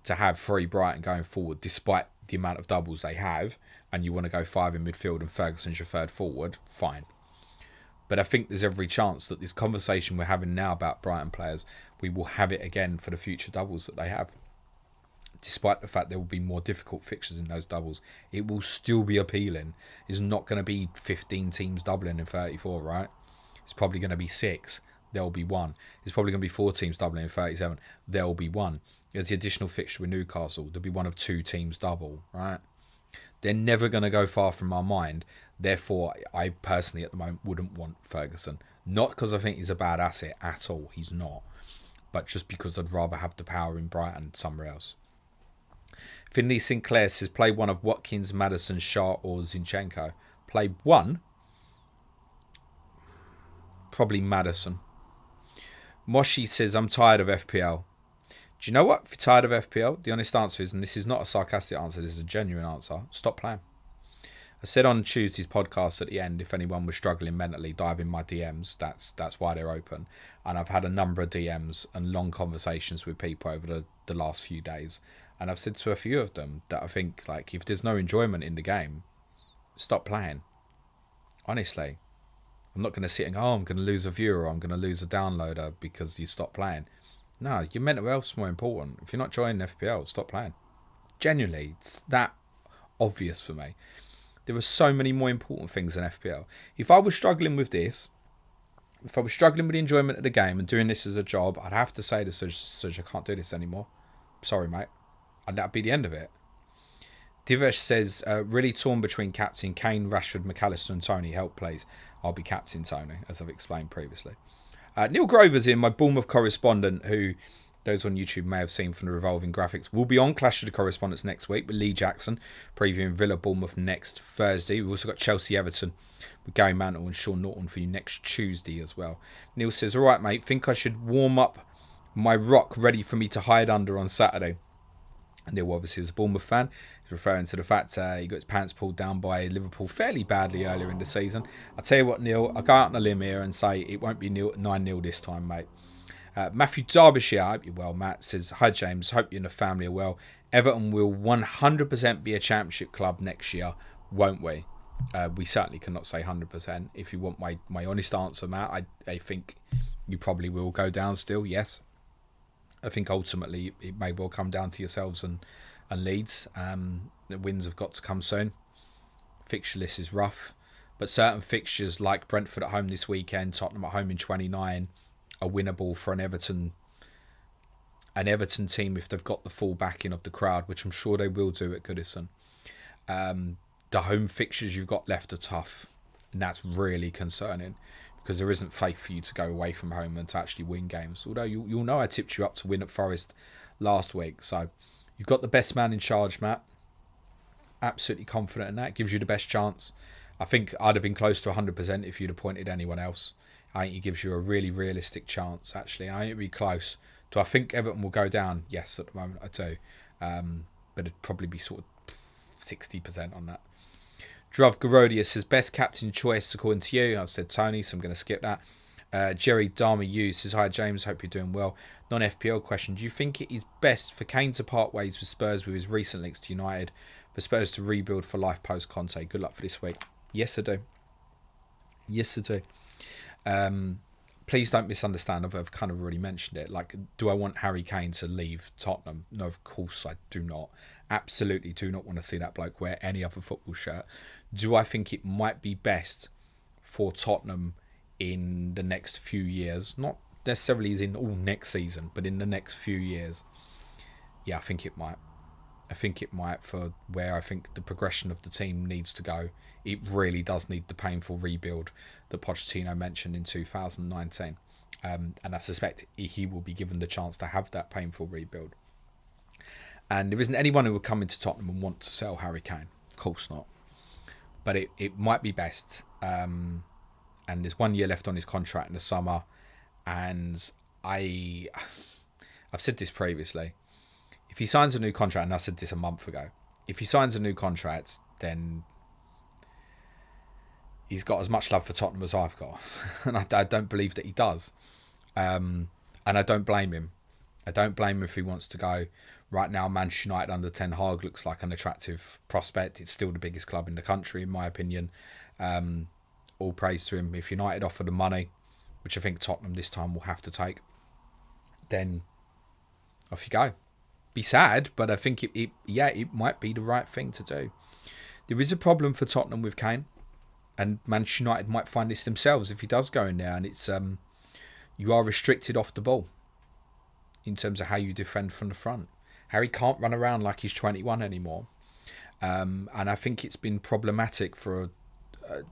Speaker 1: to have 3 Brighton going forward, despite the amount of doubles they have, and you want to go 5 in midfield and Ferguson's your third forward, fine. But I think there's every chance that this conversation we're having now about Brighton players, we will have it again for the future doubles that they have. Despite the fact there will be more difficult fixtures in those doubles, it will still be appealing. It's not going to be 15 teams doubling in 34, right? It's probably going to be 6. There'll be 1. It's probably going to be 4 teams doubling in 37. There'll be 1. There's the additional fixture with Newcastle. There'll be 1 of 2 teams double, right? They're never going to go far from our mind. Therefore, I personally at the moment wouldn't want Ferguson. Not because I think he's a bad asset at all. He's not. But just because I'd rather have the power in Brighton somewhere else. Finley Sinclair says, play one of Watkins, Maddison, Shaw or Zinchenko. Play one? Probably Maddison. Moshi says, I'm tired of FPL. Do you know what? If you're tired of FPL, the honest answer is, and this is not a sarcastic answer, this is a genuine answer, stop playing. I said on Tuesday's podcast at the end, if anyone was struggling mentally, dive in my DMs. That's why they're open. And I've had a number of DMs and long conversations with people over the last few days. And I've said to a few of them that I think, like, if there's no enjoyment in the game, stop playing. Honestly. I'm not going to sit and go, I'm going to lose a viewer or I'm going to lose a downloader because you stop playing. No, your mental health's more important. If you're not joining FPL, stop playing. Genuinely, it's that obvious for me. There are so many more important things than FPL. If I was struggling with this, if I was struggling with the enjoyment of the game and doing this as a job, I'd have to say to Suj, I can't do this anymore. Sorry, mate. And that'd be the end of it. Divesh says, really torn between captain Kane, Rashford, McAllister and Tony. Help, please. I'll be captain Tony, as I've explained previously. Neil Grover's in, my Bournemouth correspondent, who those on YouTube may have seen from the revolving graphics. We'll be on Clash of the Correspondents next week with Lee Jackson, previewing Villa Bournemouth next Thursday. We've also got Chelsea Everton with Gary Mantle and Sean Norton for you next Tuesday as well. Neil says, all right, mate, think I should warm up my rock ready for me to hide under on Saturday. And Neil obviously is a Bournemouth fan. He's referring to the fact he got his pants pulled down by Liverpool fairly badly earlier in the season. I'll tell you what, Neil, I'll go out on a limb here and say it won't be 9-0 this time, mate. Matthew Derbyshire, I hope you're well, Matt, says, hi James, hope you and the family are well. Everton will 100% be a championship club next year, won't we? We certainly cannot say 100%. If you want my honest answer, Matt, I think you probably will go down still, yes. I think ultimately it may well come down to yourselves and Leeds. The wins have got to come soon. Fixture list is rough, but certain fixtures like Brentford at home this weekend, Tottenham at home in 29, are winnable for an Everton team if they've got the full backing of the crowd, which I'm sure they will do at Goodison. The home fixtures you've got left are tough, and that's really concerning. Because there isn't faith for you to go away from home and to actually win games. Although you'll know I tipped you up to win at Forest last week. So you've got the best man in charge, Matt. Absolutely confident in that. It gives you the best chance. I think I'd have been close to 100% if you'd appointed anyone else. I think it gives you a really realistic chance, actually. I think it'd be close. Do I think Everton will go down? Yes, at the moment I do. But it'd probably be sort of 60% on that. Druv Garodius says, best captain choice according to you. I've said Tony, so I'm going to skip that. Jerry Dharma Hughes says, hi James, hope you're doing well. Non-FPL question, do you think it is best for Kane to part ways with Spurs with his recent links to United, for Spurs to rebuild for life post Conte? Good luck for this week. Yes, I do. Yes, I do. Please don't misunderstand. I've kind of already mentioned it. Like, do I want Harry Kane to leave Tottenham? No, of course I do not. Absolutely do not want to see that bloke wear any other football shirt. Do I think it might be best for Tottenham in the next few years? Not necessarily as in all next season, but in the next few years. Yeah, I think it might. I think it might, for where I think the progression of the team needs to go. It really does need the painful rebuild that Pochettino mentioned in 2019. And I suspect he will be given the chance to have that painful rebuild. And there isn't anyone who will come into Tottenham and want to sell Harry Kane. Of course not. But it might be best. And there's 1 year left on his contract in the summer. And I've said this previously. If he signs a new contract, and I said this a month ago, if he signs a new contract, then he's got as much love for Tottenham as I've got. And I don't believe that he does. And I don't blame him. I don't blame him if he wants to go. Right now, Manchester United under Ten Hag looks like an attractive prospect. It's still the biggest club in the country, in my opinion. All praise to him. If United offer the money, which I think Tottenham this time will have to take, then off you go. Be sad, but I think it might be the right thing to do. There is a problem for Tottenham with Kane, and Manchester United might find this themselves if he does go in there, and it's you are restricted off the ball in terms of how you defend from the front. Harry can't run around like he's 21 anymore, and I think it's been problematic for,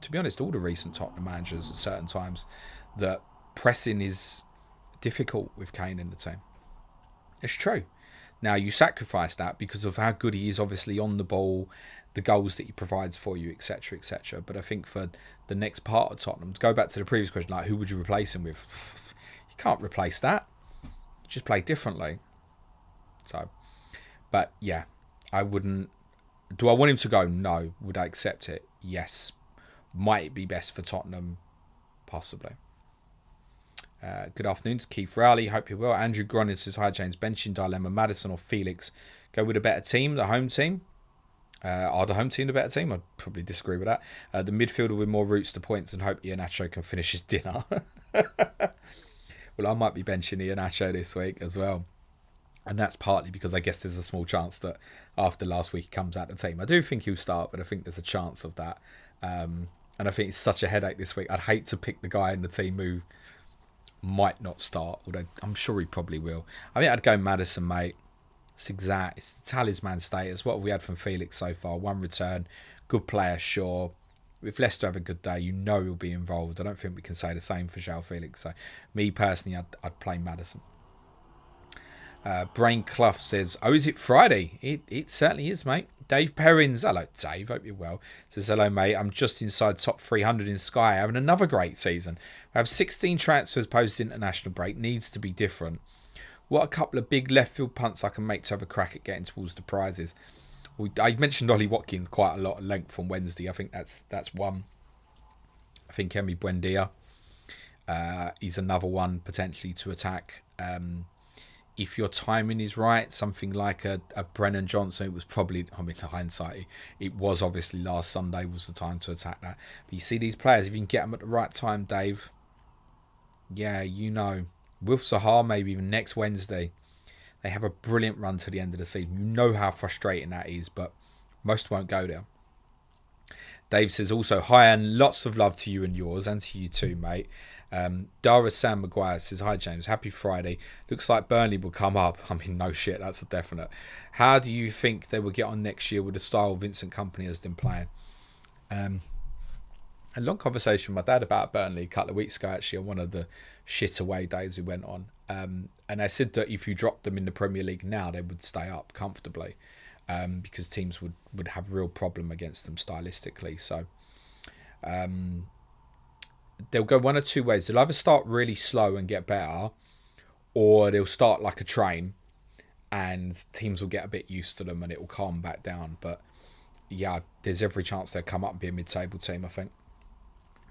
Speaker 1: to be honest, all the recent Tottenham managers at certain times, that pressing is difficult with Kane in the team. It's true. Now, you sacrifice that because of how good he is, obviously, on the ball, the goals that he provides for you, etc., etc. But I think for the next part of Tottenham, to go back to the previous question, like, who would you replace him with? You can't replace that. You just play differently. So, but yeah, I wouldn't. Do I want him to go? No. Would I accept it? Yes. Might it be best for Tottenham? Possibly. Good afternoon to Keith Rowley. Hope you're well. Andrew Gronin says, hi James. Benching dilemma, Maddison or Felix? Go with a better team, the home team. Are the home team the better team? I'd probably disagree with that. The midfielder with more routes to points, and hope Iheanacho can finish his dinner. Well, I might be benching Iheanacho this week as well. And that's partly because I guess there's a small chance that after last week he comes out of the team. I do think he'll start, but I think there's a chance of that. And I think it's such a headache this week. I'd hate to pick the guy in the team who might not start, although I'm sure he probably will. I think I'd go Maddison, mate. It's exact. It's the talisman status. What have we had from Felix so far? One return. Good player, sure. If Leicester have a good day, you know he'll be involved. I don't think we can say the same for João Felix. So, me personally, I'd play Maddison. Brain Clough says, "Oh, is it Friday?" It certainly is, mate. Dave Perrins, hello Dave, hope you're well. Says, "Hello, mate. I'm just inside top 300 in Sky, having another great season. I have 16 transfers post international break. Needs to be different. What a couple of big left field punts I can make to have a crack at getting towards the prizes." I mentioned Ollie Watkins quite a lot at length on Wednesday. I think that's one. I think Emi Buendia is another one potentially to attack. If your timing is right, something like a Brennan Johnson, it was probably, I mean, in hindsight, it was obviously last Sunday was the time to attack that. But you see these players, if you can get them at the right time, Dave, yeah, you know, with Sahar, maybe even next Wednesday, they have a brilliant run to the end of the season. You know how frustrating that is, but most won't go there. Dave says also, "Hi, and lots of love to you and yours, and to you too, mate." Dara Sam Maguire says, "Hi, James. Happy Friday. Looks like Burnley will come up." I mean, no shit. That's a definite. How do you think they will get on next year with the style Vincent Kompany has been playing? A long conversation with my dad about Burnley a couple of weeks ago, actually, on one of the shit away days we went on. And I said that if you dropped them in the Premier League now, they would stay up comfortably. Because teams would have real problem against them stylistically. So they'll go one or two ways. They'll either start really slow and get better, or they'll start like a train and teams will get a bit used to them and it will calm back down. But yeah, there's every chance they'll come up and be a mid-table team, I think.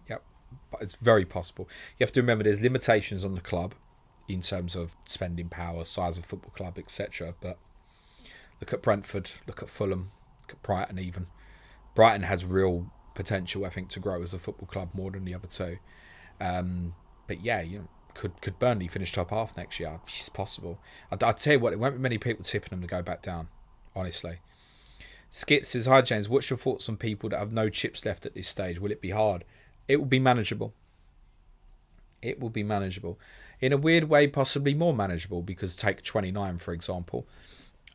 Speaker 1: Yep, but it's very possible. You have to remember there's limitations on the club in terms of spending power, size of football club, etc. But look at Brentford, look at Fulham, look at Brighton even. Brighton has real potential, I think, to grow as a football club more than the other two. But yeah, you know, could Burnley finish top half next year? It's possible. I'll tell you what, there won't be many people tipping them to go back down, honestly. Skit says, "Hi James, what's your thoughts on people that have no chips left at this stage? Will it be hard?" It will be manageable. It will be manageable. In a weird way, possibly more manageable, because take 29, for example.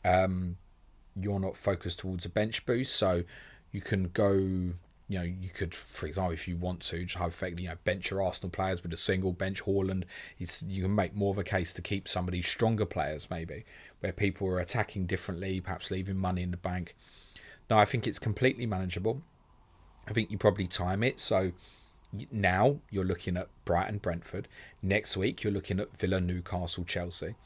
Speaker 1: You're not focused towards a bench boost, so you can go, you know, you could, for example, if you want to, just hypothetically, you know, bench your Arsenal players with a single, bench Haaland. You can make more of a case to keep some of these stronger players, maybe, where people are attacking differently, perhaps leaving money in the bank. No, I think it's completely manageable. I think you probably time it, so now you're looking at Brighton, Brentford. Next week, you're looking at Villa, Newcastle, Chelsea.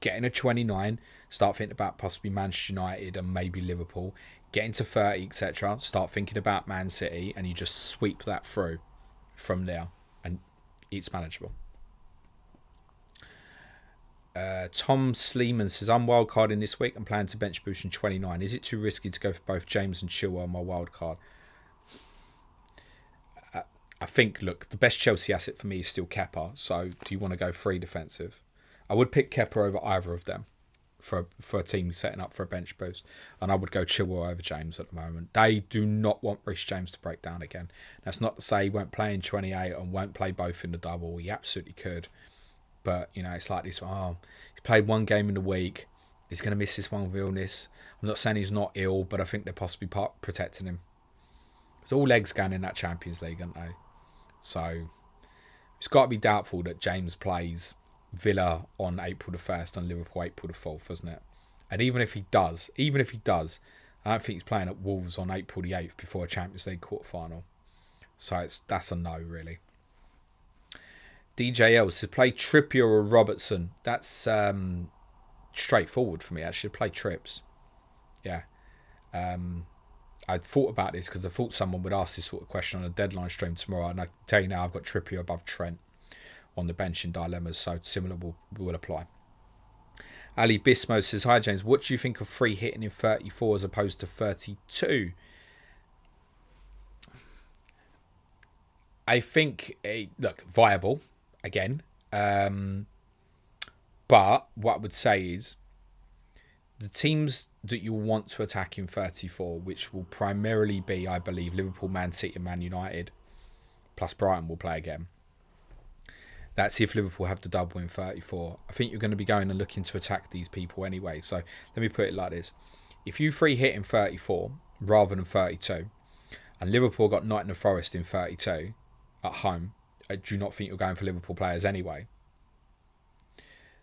Speaker 1: Getting a 29, start thinking about possibly Manchester United and maybe Liverpool. Getting to 30, etc. Start thinking about Man City, and you just sweep that through from there, and it's manageable. Tom Sleeman says, "I'm wildcarding this week and plan to bench boost in 29. Is it too risky to go for both James and Chilwell on my wildcard?" I think, look, the best Chelsea asset for me is still Kepa. So do you want to go free defensive? I would pick Kepa over either of them for a team setting up for a bench boost. And I would go Chilwell over James at the moment. They do not want Reece James to break down again. That's not to say he won't play in 28 and won't play both in the double. He absolutely could. But, you know, it's like this, he's played one game in the week. He's going to miss this one with illness. I'm not saying he's not ill, but I think they're possibly protecting him. There's all legs going in that Champions League, aren't they? So it's got to be doubtful that James plays Villa on April the 1st and Liverpool April the 4th, isn't it? And even if he does, I don't think he's playing at Wolves on April the 8th before a Champions League quarter-final. So that's a no, really. DJL says, "Play Trippier or Robertson." That's straightforward for me, actually. Play Trips. Yeah. I'd thought about this because I thought someone would ask this sort of question on a deadline stream tomorrow, and I can tell you now I've got Trippier above Trent on the bench in dilemmas, so similar will apply. Ali Bismo says, "Hi James, what do you think of free hitting in 34 as opposed to 32? I think, look, viable, again. But what I would say is, the teams that you want to attack in 34, which will primarily be, I believe, Liverpool, Man City and Man United, plus Brighton will play again. That's if Liverpool have the double in 34. I think you're going to be going and looking to attack these people anyway. So let me put it like this. If you free hit in 34 rather than 32, and Liverpool got Nottingham Forest in 32 at home, I do not think you're going for Liverpool players anyway.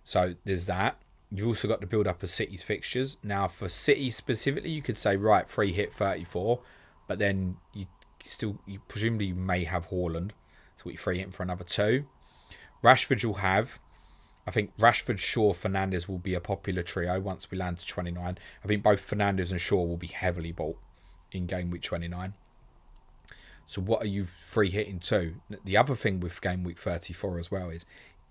Speaker 1: So there's that. You've also got to build up of City's fixtures. Now, for City specifically, you could say, right, free hit 34, but then you presumably may have Haaland, so you're free hitting for another 2. Rashford you'll have. I think Rashford, Shaw, Fernandes will be a popular trio once we land to 29. I think both Fernandes and Shaw will be heavily bought in game week 29. So what are you free hitting to? The other thing with game week 34 as well is,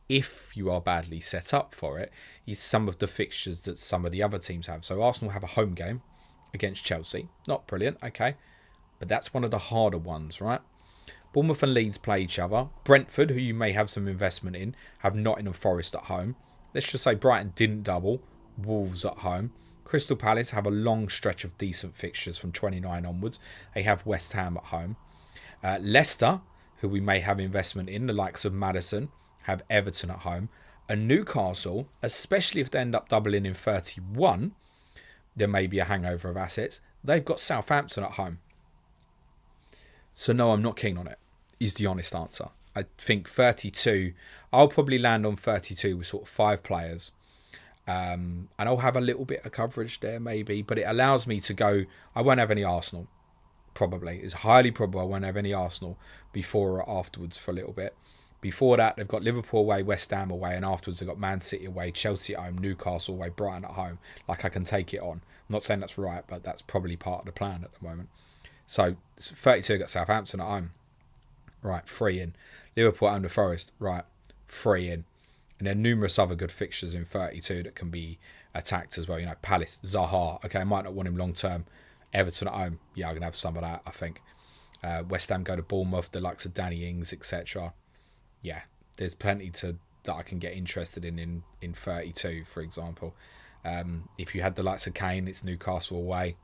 Speaker 1: if you are badly set up for it, is some of the fixtures that some of the other teams have. So Arsenal have a home game against Chelsea. Not brilliant, okay. But that's one of the harder ones, right? Bournemouth and Leeds play each other. Brentford, who you may have some investment in, have Nottingham Forest at home. Let's just say Brighton didn't double. Wolves at home. Crystal Palace have a long stretch of decent fixtures from 29 onwards. They have West Ham at home. Leicester, who we may have investment in, the likes of Maddison, have Everton at home. And Newcastle, especially if they end up doubling in 31, there may be a hangover of assets. They've got Southampton at home. So no, I'm not keen on it, is the honest answer. I think 32, I'll probably land on 32 with sort of 5 players. And I'll have a little bit of coverage there maybe, but it allows me to go, I won't have any Arsenal, probably. It's highly probable I won't have any Arsenal before or afterwards for a little bit. Before that, they've got Liverpool away, West Ham away, and afterwards they've got Man City away, Chelsea at home, Newcastle away, Brighton at home. Like, I can take it on. I'm not saying that's right, but that's probably part of the plan at the moment. So 32 got Southampton at home. Right, 3 in. Liverpool at home to Forest. Right, 3 in. And there are numerous other good fixtures in 32 that can be attacked as well. You know, Palace, Zaha. Okay, I might not want him long term. Everton at home. Yeah, I'm going to have some of that, I think. West Ham go to Bournemouth, the likes of Danny Ings, etc. Yeah, there's plenty that I can get interested in 32, for example. If you had the likes of Kane, it's Newcastle away.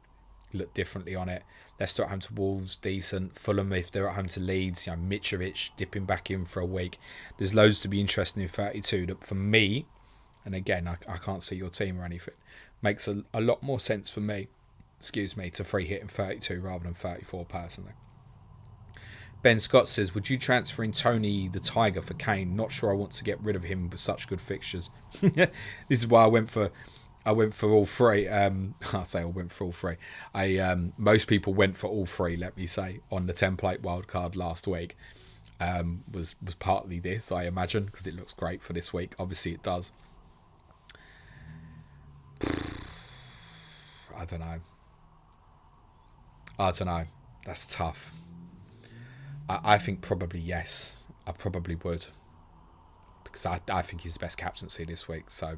Speaker 1: Look differently on it. Leicester at home to Wolves, decent. Fulham, if they're at home to Leeds, you know, Mitrovic dipping back in for a week. There's loads to be interested in 32 that for me, and again, I can't see your team or anything, makes a lot more sense for me, to free hit in 32 rather than 34 personally. Ben Scott says, would you transfer in Tony the Tiger for Kane? Not sure I want to get rid of him with such good fixtures. This is why I went for all 3. I say I went for all 3. Most people went for all 3, let me say, on the template wildcard last week. Was partly this, I imagine, because it looks great for this week. Obviously it does. I don't know. That's tough. I think probably yes. I probably would. Because I think he's the best captaincy this week. So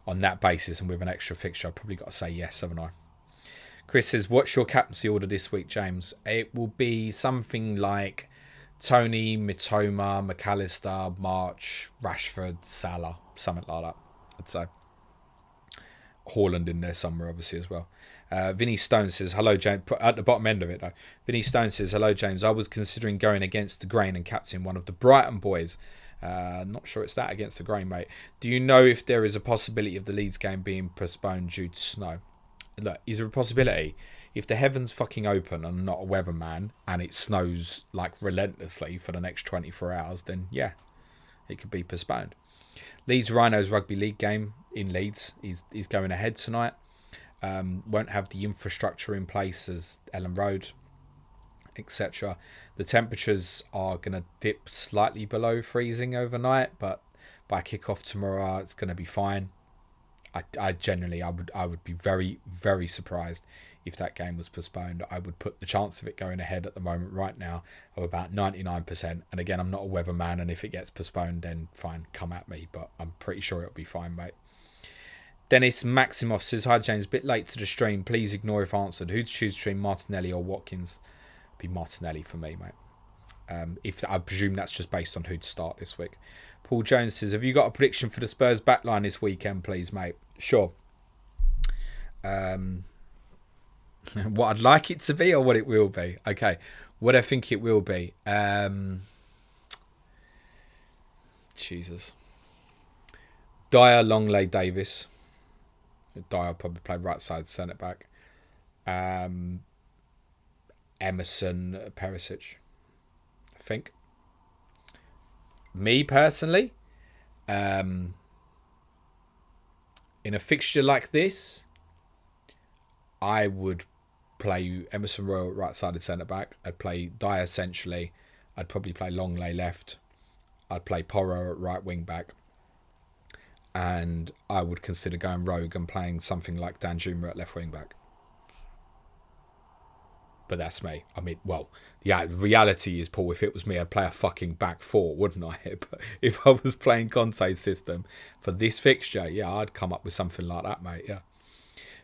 Speaker 1: on that basis and with an extra fixture, I've probably got to say yes, haven't I? Chris says, what's your captaincy order this week, James? It will be something like Tony, Mitoma, McAllister, March, Rashford, Salah, something like that, I'd say. Haaland in there somewhere, obviously, as well. Vinny Stone says, hello, James. At the bottom end of it, though. Vinny Stone says, hello, James. I was considering going against the grain and captaining one of the Brighton boys. Not sure it's that against the grain, mate. Do you know if there is a possibility of the Leeds game being postponed due to snow? Look, is there a possibility? If the heavens fucking open and I'm not a weatherman and it snows like relentlessly for the next 24 hours, then yeah, it could be postponed. Leeds Rhinos rugby league game in Leeds is going ahead tonight. Won't have the infrastructure in place as Ellen Road, etc. The temperatures are going to dip slightly below freezing overnight, but by kick-off tomorrow it's going to be fine. I genuinely would be very, very surprised if that game was postponed. I would put the chance of it going ahead at the moment right now of about 99%. And again, I'm not a weatherman, and if it gets postponed, then fine, come at me. But I'm pretty sure it'll be fine, mate. Dennis Maximoff says, hi James, a bit late to the stream. Please ignore if answered. Who to choose between Martinelli or Watkins? It'd be Martinelli for me, mate. If I presume that's just based on who to start this week. Paul Jones says, have you got a prediction for the Spurs backline this weekend, please, mate? Sure. What I'd like it to be or what it will be? Okay. What I think it will be. Jesus. Dyer, Longley, Davis. Dyer probably play right side centre back. Emerson, Perisic. I think. Me personally, In a fixture like this, I would play Emerson Royal right-sided centre-back. I'd play Dyer centrally. I'd probably play Longley left. I'd play Porro at right wing-back. And I would consider going rogue and playing something like Danjuma at left wing-back. But that's me. I mean, well, the reality is, Paul, if it was me, I'd play a fucking back four, wouldn't I? But if I was playing Conte's system for this fixture, yeah, I'd come up with something like that, mate, yeah.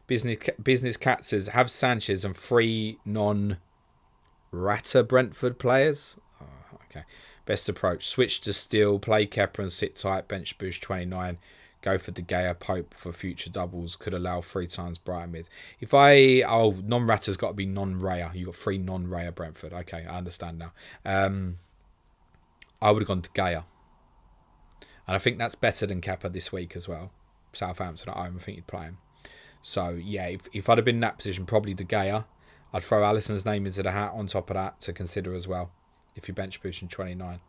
Speaker 1: Business Cat says, have Sanchez and 3 non-Ratter Brentford players. Oh, okay. Best approach. Switch to Steele, play Kepa and sit tight, bench boost 29. Go for De Gea, Pope for future doubles. Could allow 3 times Brighton mids. Non-Ratter's got to be non-Raya. You got 3 non-Raya Brentford. Okay, I understand now. I would have gone De Gea. And I think that's better than Kepa this week as well. Southampton at home, I think you'd play him. So, yeah, if I'd have been in that position, probably De Gea. I'd throw Alisson's name into the hat on top of that to consider as well, if you bench boost in 29.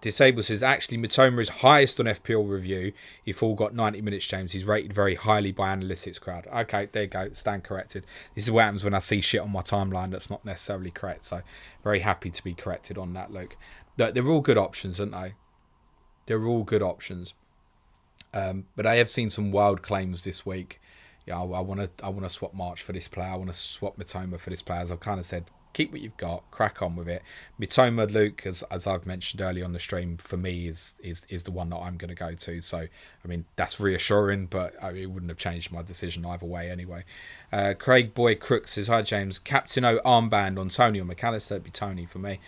Speaker 1: Disable says, actually, Mitoma is highest on FPL review. If all got 90 minutes, James. He's rated very highly by analytics crowd. Okay, there you go. Stand corrected. This is what happens when I see shit on my timeline that's not necessarily correct. So, very happy to be corrected on that, Luke. They're all good options, aren't they? They're all good options. But I have seen some wild claims this week. Yeah, I want to swap March for this player. I want to swap Mitoma for this player. As I've kind of said, keep what you've got, crack on with it. Mitoma, Luke, as I've mentioned earlier on the stream, for me is the one that I'm going to go to. So, I mean, that's reassuring, but it wouldn't have changed my decision either way anyway. Craig Boy Crook says, hi James, Captain O armband on Tony or McAllister. It'd be Tony for me.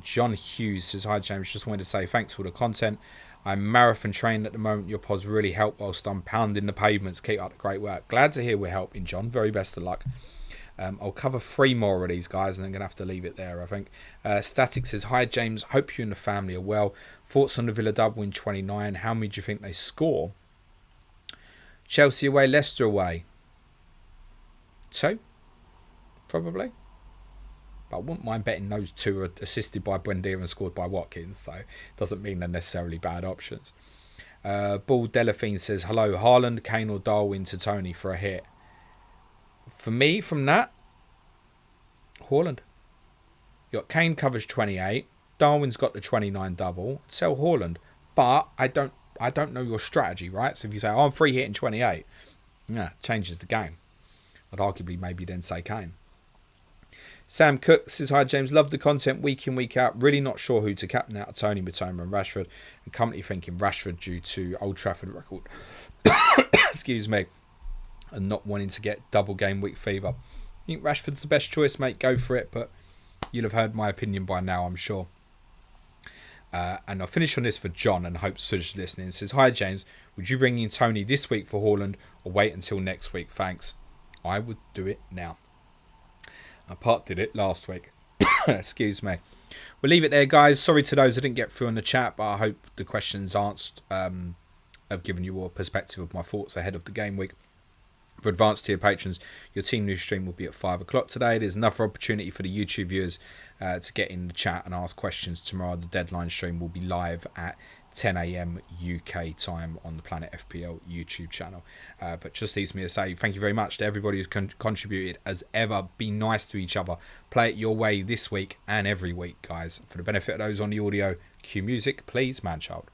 Speaker 1: John Hughes says, hi James, just wanted to say thanks for the content. I'm marathon training at the moment. Your pods really help whilst I'm pounding the pavements. Keep up the great work. Glad to hear we're helping, John. Very best of luck. I'll cover 3 more of these guys and I'm going to have to leave it there, I think. Static says, hi James, hope you and the family are well. Thoughts on the Villa double in 29. How many do you think they score? Chelsea away, Leicester away. 2, probably. But I wouldn't mind betting those 2 are assisted by Buendia and scored by Watkins. So it doesn't mean they're necessarily bad options. Bull Delphine says, hello, Haaland, Kane or Darwin to Tony for a hit. For me, from that, Haaland. You got Kane covers 28. Darwin's got the 29 double. Sell Haaland. But I don't know your strategy, right? So if you say, I'm free hitting 28, yeah, changes the game. I'd arguably maybe then say Kane. Sam Cook says, hi James, love the content week in, week out. Really not sure who to captain out of Tony, Mitoma and Rashford. I'm currently thinking Rashford due to Old Trafford record. Excuse me. And not wanting to get double game week fever. I think Rashford's the best choice, mate. Go for it. But you'll have heard my opinion by now, I'm sure. And I'll finish on this for John and hope Suj is listening. It says, hi James, would you bring in Tony this week for Haaland or wait until next week? Thanks. I would do it now. I did it last week. Excuse me. We'll leave it there, guys. Sorry to those I didn't get through on the chat, but I hope the questions answered have given you a perspective of my thoughts ahead of the game week. For advanced tier patrons, your team news stream will be at 5 o'clock today. There's another opportunity for the YouTube viewers to get in the chat and ask questions tomorrow. The deadline stream will be live at 10 a.m. UK time on the Planet FPL YouTube channel. But just leaves me to say thank you very much to everybody who's contributed as ever. Be nice to each other. Play it your way this week and every week, guys. For the benefit of those on the audio, cue music, please, Manchild.